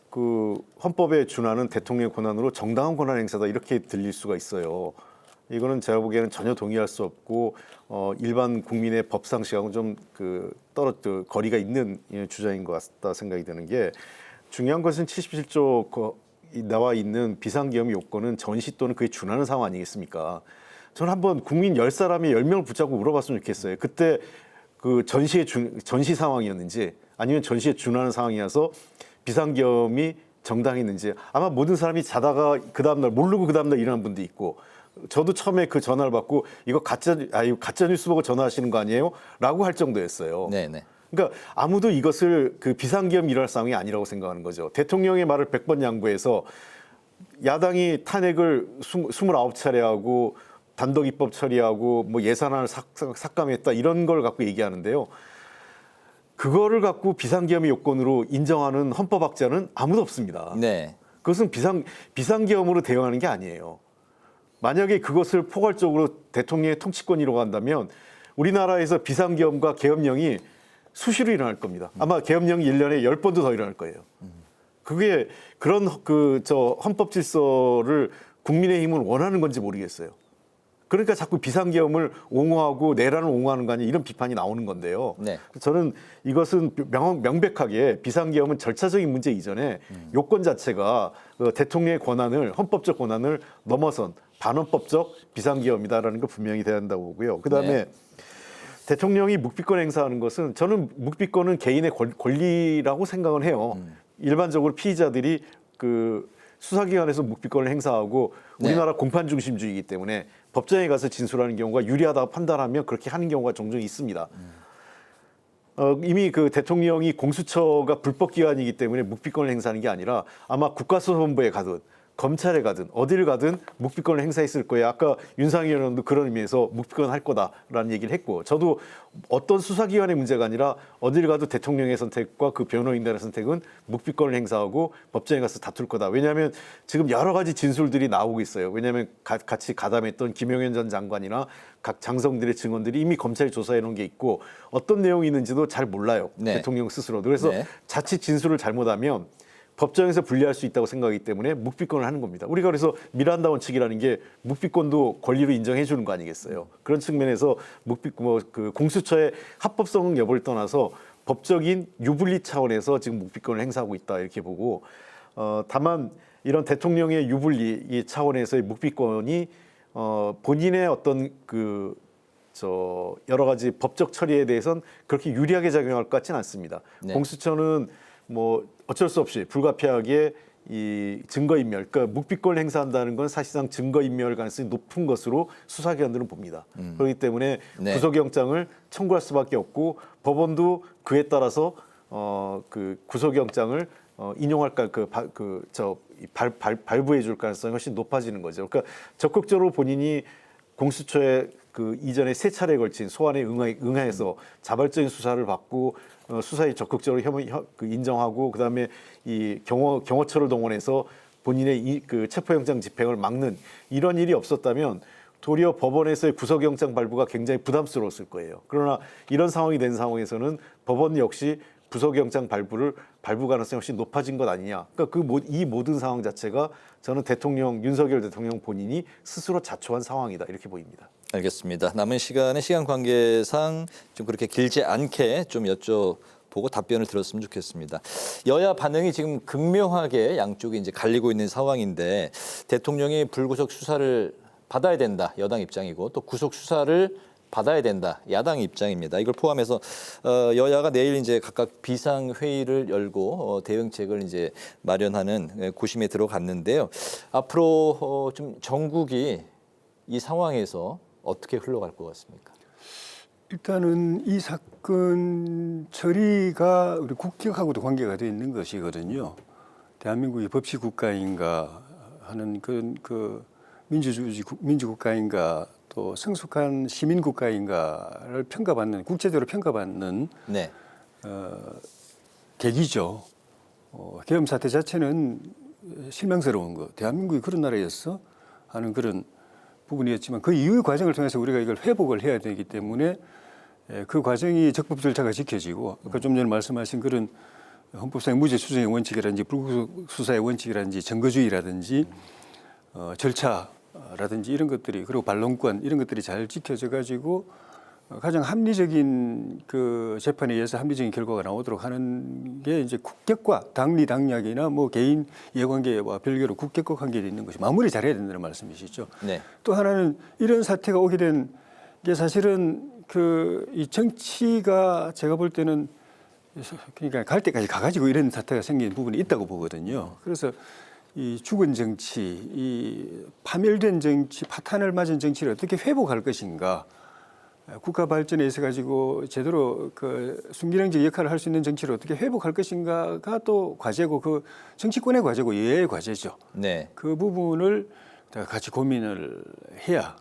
그 헌법에 준하는 대통령의 권한으로 정당한 권한 행사다 이렇게 들릴 수가 있어요. 이거는 제가 보기에는 전혀 동의할 수 없고 일반 국민의 법상식하고는 좀 거리가 있는 주장인 것 같다 생각이 드는 게 중요한 것은 77조 나와 있는 비상계엄 요건은 전시 또는 그에 준하는 상황 아니겠습니까? 저는 한번 국민 10사람이 10명을 붙잡고 물어봤으면 좋겠어요. 그때 그 전시 상황이었는지 아니면 전시에 준하는 상황이어서 비상계엄이 정당했는지 아마 모든 사람이 자다가 그 다음날 모르고 그 다음날 일어난 분도 있고 저도 처음에 그 전화를 받고 이거 가짜 뉴스 보고 전화하시는 거 아니에요? 라고 할 정도였어요. 네네. 그러니까 아무도 이것을 그 비상계엄 일어날 상황이 아니라고 생각하는 거죠. 대통령의 말을 100번 양보해서 야당이 탄핵을 29차례 하고 단독 입법 처리하고 뭐 예산안을 삭감했다 이런 걸 갖고 얘기하는데요. 그거를 갖고 비상계엄의 요건으로 인정하는 헌법학자는 아무도 없습니다. 네. 그것은 비상계엄으로 대응하는 게 아니에요. 만약에 그것을 포괄적으로 대통령의 통치권이라고 한다면 우리나라에서 비상계엄과 계엄령이 수시로 일어날 겁니다. 아마 계엄령이 1년에 10번도 더 일어날 거예요. 그게 그런 헌법 질서를 국민의힘은 원하는 건지 모르겠어요. 그러니까 자꾸 비상계엄을 옹호하고 내란을 옹호하는 거 아니냐 이런 비판이 나오는 건데요. 네. 저는 이것은 명백하게 비상계엄은 절차적인 문제 이전에 요건 자체가 대통령의 권한을 헌법적 권한을 넘어선 반헌법적 비상계엄이다라는 거 분명히 돼야 한다고 보고요. 그다음에 네. 대통령이 묵비권 행사하는 것은 저는 묵비권은 개인의 권리라고 생각을 해요. 일반적으로 피의자들이 그 수사기관에서 묵비권을 행사하고 우리나라 공판 중심주의이기 때문에 법정에 가서 진술하는 경우가 유리하다고 판단하면 그렇게 하는 경우가 종종 있습니다. 이미 그 대통령이 공수처가 불법기관이기 때문에 묵비권을 행사하는 게 아니라 아마 국가수사본부에 가든 검찰에 가든 어디를 가든 묵비권을 행사했을 거예요. 아까 윤상희 의원도 그런 의미에서 묵비권 할 거다라는 얘기를 했고 저도 어떤 수사기관의 문제가 아니라 어디를 가도 대통령의 선택과 그 변호인단의 선택은 묵비권을 행사하고 법정에 가서 다툴 거다. 왜냐하면 지금 여러 가지 진술들이 나오고 있어요. 왜냐하면 같이 가담했던 김용현 전 장관이나 각 장성들의 증언들이 이미 검찰이 조사해 놓은 게 있고 어떤 내용이 있는지도 잘 몰라요. 네. 대통령 스스로도. 그래서 네. 자칫 진술을 잘못하면 법정에서 불리할 수 있다고 생각하기 때문에 묵비권을 하는 겁니다. 우리가 그래서 미란다 원칙이라는 게 묵비권도 권리로 인정해 주는 거 아니겠어요. 그런 측면에서 그 공수처의 합법성 여부를 떠나서 법적인 유불리 차원에서 지금 묵비권을 행사하고 있다 이렇게 보고 다만 이런 대통령의 유불리 이 차원에서의 묵비권이 본인의 어떤 여러 가지 법적 처리에 대해서는 그렇게 유리하게 작용할 것 같지는 않습니다. 네. 공수처는 뭐 어쩔 수 없이 불가피하게 이 증거인멸, 그러니까 묵비권을 행사한다는 건 사실상 증거인멸 가능성이 높은 것으로 수사기관들은 봅니다. 그렇기 때문에 네. 구속영장을 청구할 수밖에 없고 법원도 그에 따라서 그 구속영장을 인용할까 발부해 줄 가능성이 훨씬 높아지는 거죠. 그러니까 적극적으로 본인이 공수처의 그 이전에 3차례에 걸친 소환에 응해서 자발적인 수사를 받고 수사에 적극적으로 인정하고 그다음에 이 경호처를 동원해서 본인의 그 체포영장 집행을 막는 이런 일이 없었다면 도리어 법원에서의 구속영장 발부가 굉장히 부담스러웠을 거예요. 그러나 이런 상황이 된 상황에서는 법원 역시 구속영장 발부 가능성이 훨씬 높아진 것 아니냐. 그러니까 이 모든 상황 자체가 저는 윤석열 대통령 본인이 스스로 자초한 상황이다 이렇게 보입니다. 알겠습니다. 남은 시간에 시간 관계상 좀 그렇게 길지 않게 좀 여쭤보고 답변을 들었으면 좋겠습니다. 여야 반응이 지금 극명하게 양쪽이 이제 갈리고 있는 상황인데 대통령이 불구속 수사를 받아야 된다 여당 입장이고 또 구속 수사를 받아야 된다. 야당의 입장입니다. 이걸 포함해서 여야가 내일 이제 각각 비상 회의를 열고 대응책을 이제 마련하는 고심에 들어갔는데요. 앞으로 좀 전국이 이 상황에서 어떻게 흘러갈 것 같습니까? 일단은 이 사건 처리가 우리 국격하고도 관계가 되어 있는 것이거든요. 대한민국이 법치 국가인가 하는 그 민주국가인가 또 성숙한 시민 국가인가를 평가받는 국제적으로 평가받는 네. 계기죠. 계엄 사태 자체는 실망스러운 거. 대한민국이 그런 나라였어 하는 그런 부분이었지만 그 이후의 과정을 통해서 우리가 이걸 회복을 해야 되기 때문에 그 과정이 적법 절차가 지켜지고 아까 좀 전에 말씀하신 그런 헌법상의 무죄 추정의 원칙이라든지 불구속 수사의 원칙이라든지 증거주의라든지 절차라든지 이런 것들이 그리고 반론권 이런 것들이 잘 지켜져 가지고 가장 합리적인 그 재판에 의해서 합리적인 결과가 나오도록 하는 게 이제 국격과 당리 당략이나 뭐 개인 이해관계와 별개로 국격과 관계가 있는 것이 마무리 잘해야 된다는 말씀이시죠. 네. 또 하나는 이런 사태가 오게 된 게 사실은 이 정치가 제가 볼 때는 그러니까 갈 때까지 가가지고 이런 사태가 생긴 부분이 있다고 보거든요. 그래서 이 죽은 정치, 이 파멸된 정치, 파탄을 맞은 정치를 어떻게 회복할 것인가. 국가 발전에 있어 가지고 제대로 그 순기능적 역할을 할 수 있는 정치를 어떻게 회복할 것인가가 또 과제고 그 정치권의 과제고 여야의 과제죠. 네. 그 부분을 같이 고민을 해야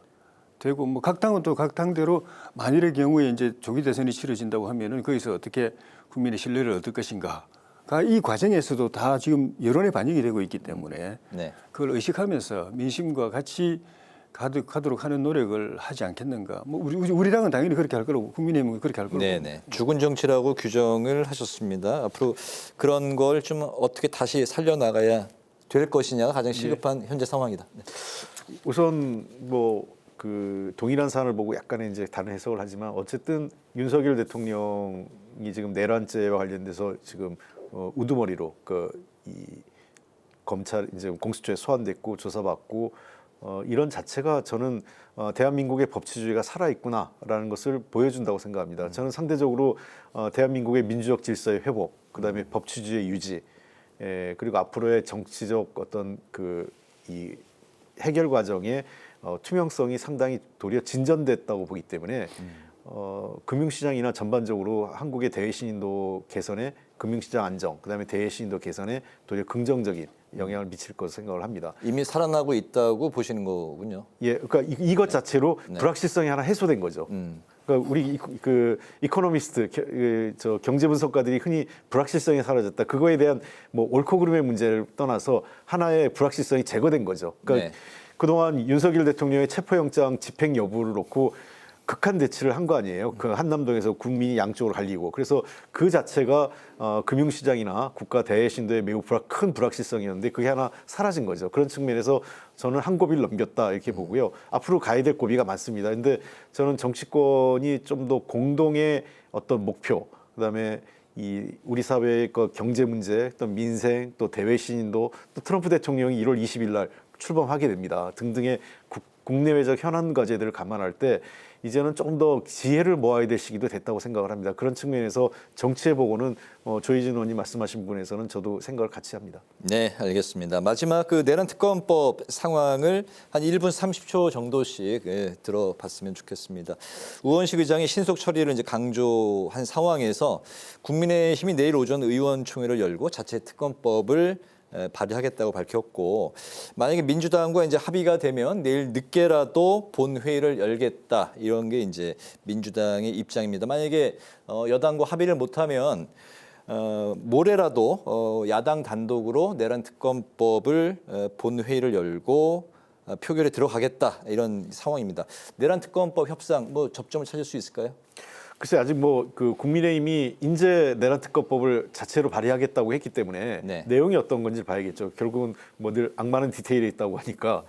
되고 뭐 각 당은 또 각 당대로 만일의 경우에 이제 조기 대선이 치러진다고 하면은 거기서 어떻게 국민의 신뢰를 얻을 것인가가 이 과정에서도 다 지금 여론에 반영이 되고 있기 때문에 네. 그걸 의식하면서 민심과 같이 가도록 하는 노력을 하지 않겠는가. 뭐 우리 당은 당연히 그렇게 할 거라고 국민의힘은 그렇게 할 거라고. 네네. 죽은 정치라고 규정을 하셨습니다. 앞으로 그런 걸 좀 어떻게 다시 살려나가야 될 것이냐가 가장 시급한 현재 상황이다. 네. 우선 뭐 그 동일한 사안을 보고 약간의 이제 다른 해석을 하지만 어쨌든 윤석열 대통령이 지금 내란죄와 관련돼서 지금 우두머리로 이 검찰 이제 공수처에 소환됐고 조사받고 이런 자체가 저는 대한민국의 법치주의가 살아있구나라는 것을 보여준다고 생각합니다. 저는 상대적으로 대한민국의 민주적 질서의 회복, 그다음에 법치주의의 유지, 그리고 앞으로의 정치적 어떤 이 해결 과정의 투명성이 상당히 도리어 진전됐다고 보기 때문에 금융시장이나 전반적으로 한국의 대외신인도 개선에 금융시장 안정, 그다음에 대외신인도 개선에 도리어 긍정적인 영향을 미칠 것으로 생각을 합니다. 이미 살아나고 있다고 보시는 거군요. 예, 그러니까 이것 자체로 네. 불확실성이 하나 해소된 거죠. 그러니까 우리 이코노미스트 저 경제 분석가들이 흔히 불확실성이 사라졌다. 그거에 대한 뭐 옳고 그름의 문제를 떠나서 하나의 불확실성이 제거된 거죠. 그러니까 네. 그동안 윤석열 대통령의 체포영장 집행 여부를 놓고 극한 대치를 한 거 아니에요. 그 한남동에서 국민이 양쪽으로 갈리고. 그래서 그 자체가 금융시장이나 국가 대외신도에 매우 큰 불확실성이었는데 그게 하나 사라진 거죠. 그런 측면에서 저는 한 고비를 넘겼다 이렇게 보고요. 앞으로 가야 될 고비가 많습니다. 근데 저는 정치권이 좀 더 공동의 어떤 목표, 그다음에 우리 사회의 경제 문제, 또 민생, 또 대외신인도, 또 트럼프 대통령이 1월 20일 날 출범하게 됩니다. 등등의 국내외적 현안 과제들을 감안할 때 이제는 조금 더 지혜를 모아야 될 시기도 됐다고 생각을 합니다. 그런 측면에서 정치에 보고는 조희진 의원님 말씀하신 부분에서는 저도 생각을 같이 합니다. 네, 알겠습니다. 마지막 그 내란 특검법 상황을 한 1분 30초 정도씩 들어봤으면 좋겠습니다. 우원식 의장이 신속 처리를 이제 강조한 상황에서 국민의힘이 내일 오전 의원총회를 열고 자체 특검법을 발의하겠다고 밝혔고, 만약에 민주당과 이제 합의가 되면 내일 늦게라도 본회의를 열겠다, 이런 게 이제 민주당의 입장입니다. 만약에 여당과 합의를 못하면 모레라도 야당 단독으로 내란 특검법을 본회의를 열고 표결에 들어가겠다, 이런 상황입니다. 내란 특검법 협상 뭐 접점을 찾을 수 있을까요? 글쎄 아직 뭐 국민의힘이 인재 내란 특검법을 자체로 발의하겠다고 했기 때문에 네. 내용이 어떤 건지 봐야겠죠. 결국은 뭐 늘 악마는 디테일에 있다고 하니까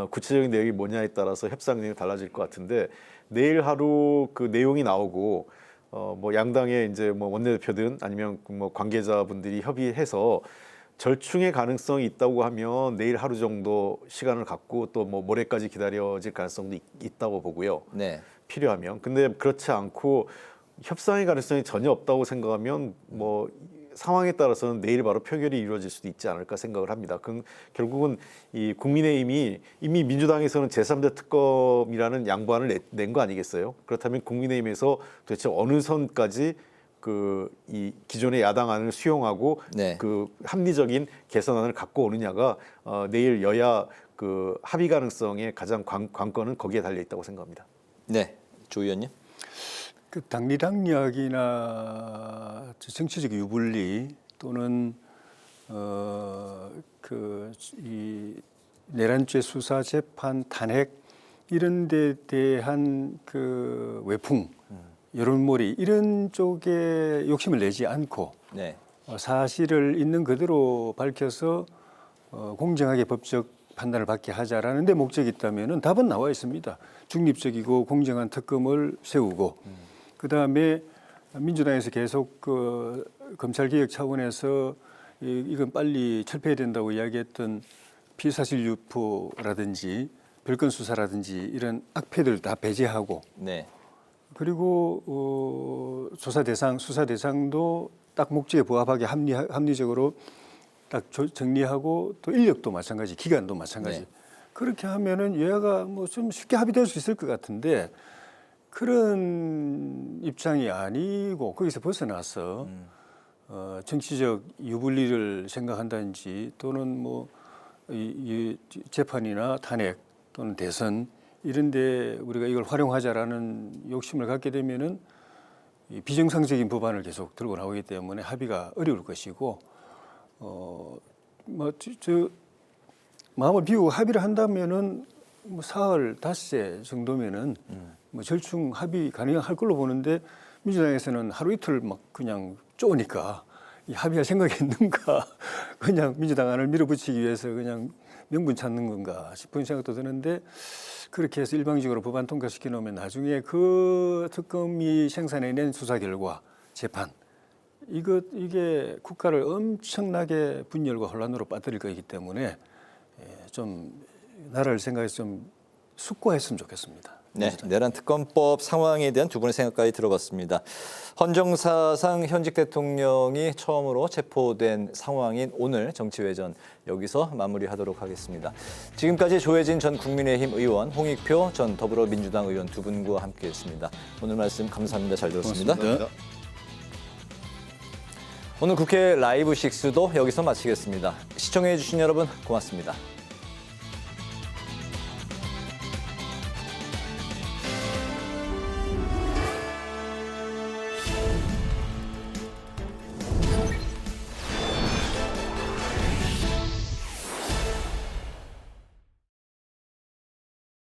구체적인 내용이 뭐냐에 따라서 협상 내용이 달라질 것 같은데, 내일 하루 그 내용이 나오고 뭐 양당의 이제 뭐 원내대표든 아니면 뭐 관계자분들이 협의해서 절충의 가능성이 있다고 하면 내일 하루 정도 시간을 갖고 또 뭐 모레까지 기다려질 가능성도 있다고 보고요. 네. 필요하면. 근데 그렇지 않고 협상의 가능성이 전혀 없다고 생각하면 뭐 상황에 따라서는 내일 바로 표결이 이루어질 수도 있지 않을까 생각을 합니다. 결국은 이 국민의힘이 이미 민주당에서는 제3대 특검이라는 양보안을 낸 거 아니겠어요? 그렇다면 국민의힘에서 도대체 어느 선까지 이 기존의 야당안을 수용하고 네. 그 합리적인 개선안을 갖고 오느냐가 내일 여야 그 합의 가능성의 가장 관건은 거기에 달려 있다고 생각합니다. 네, 조 의원님. 그 당리당략이나 정치적 유불리 또는 이 내란죄 수사 재판 탄핵 이런 데 대한 그 외풍 여론몰이 이런 쪽에 욕심을 내지 않고 네. 사실을 있는 그대로 밝혀서 공정하게 법적 판단을 받게 하자라는 데 목적이 있다면은 답은 나와 있습니다. 중립적이고 공정한 특검을 세우고 그다음에 민주당에서 계속 그 검찰개혁 차원에서 이건 빨리 철폐해야 된다고 이야기했던 피사실 유포라든지 별건 수사라든지 이런 악패들 다 배제하고 네. 그리고 수사 대상도 딱 목적에 부합하게 합리적으로 딱 정리하고 또 인력도 마찬가지, 기간도 마찬가지. 네. 그렇게 하면은 여야가 뭐 좀 쉽게 합의될 수 있을 것 같은데 그런 입장이 아니고 거기서 벗어나서 정치적 유불리를 생각한다든지 또는 뭐 이 재판이나 탄핵 또는 대선 이런데 우리가 이걸 활용하자라는 욕심을 갖게 되면은 이 비정상적인 법안을 계속 들고 나오기 때문에 합의가 어려울 것이고 마음을 비우고 합의를 한다면은 뭐 사흘, 닷새 정도면은 뭐 절충 합의 가능할 걸로 보는데 민주당에서는 하루 이틀 막 그냥 쪼으니까 이 합의할 생각이 있는가 그냥 민주당 안을 밀어붙이기 위해서 그냥 명분 찾는 건가 싶은 생각도 드는데 그렇게 해서 일방적으로 법안 통과시켜 놓으면 나중에 그 특검이 생산해낸 수사 결과 재판 이게 국가를 엄청나게 분열과 혼란으로 빠뜨릴 거기 때문에 좀 나라를 생각해서 좀 숙고했으면 좋겠습니다. 네, 내란 특검법 상황에 대한 두 분의 생각까지 들어봤습니다. 헌정사상 현직 대통령이 처음으로 체포된 상황인 오늘 정치외전 여기서 마무리하도록 하겠습니다. 지금까지 조혜진 전 국민의힘 의원, 홍익표 전 더불어민주당 의원 두 분과 함께했습니다. 오늘 말씀 감사합니다. 잘 들었습니다. 고맙습니다. 오늘 국회 라이브 6도 여기서 마치겠습니다. 시청해주신 여러분 고맙습니다.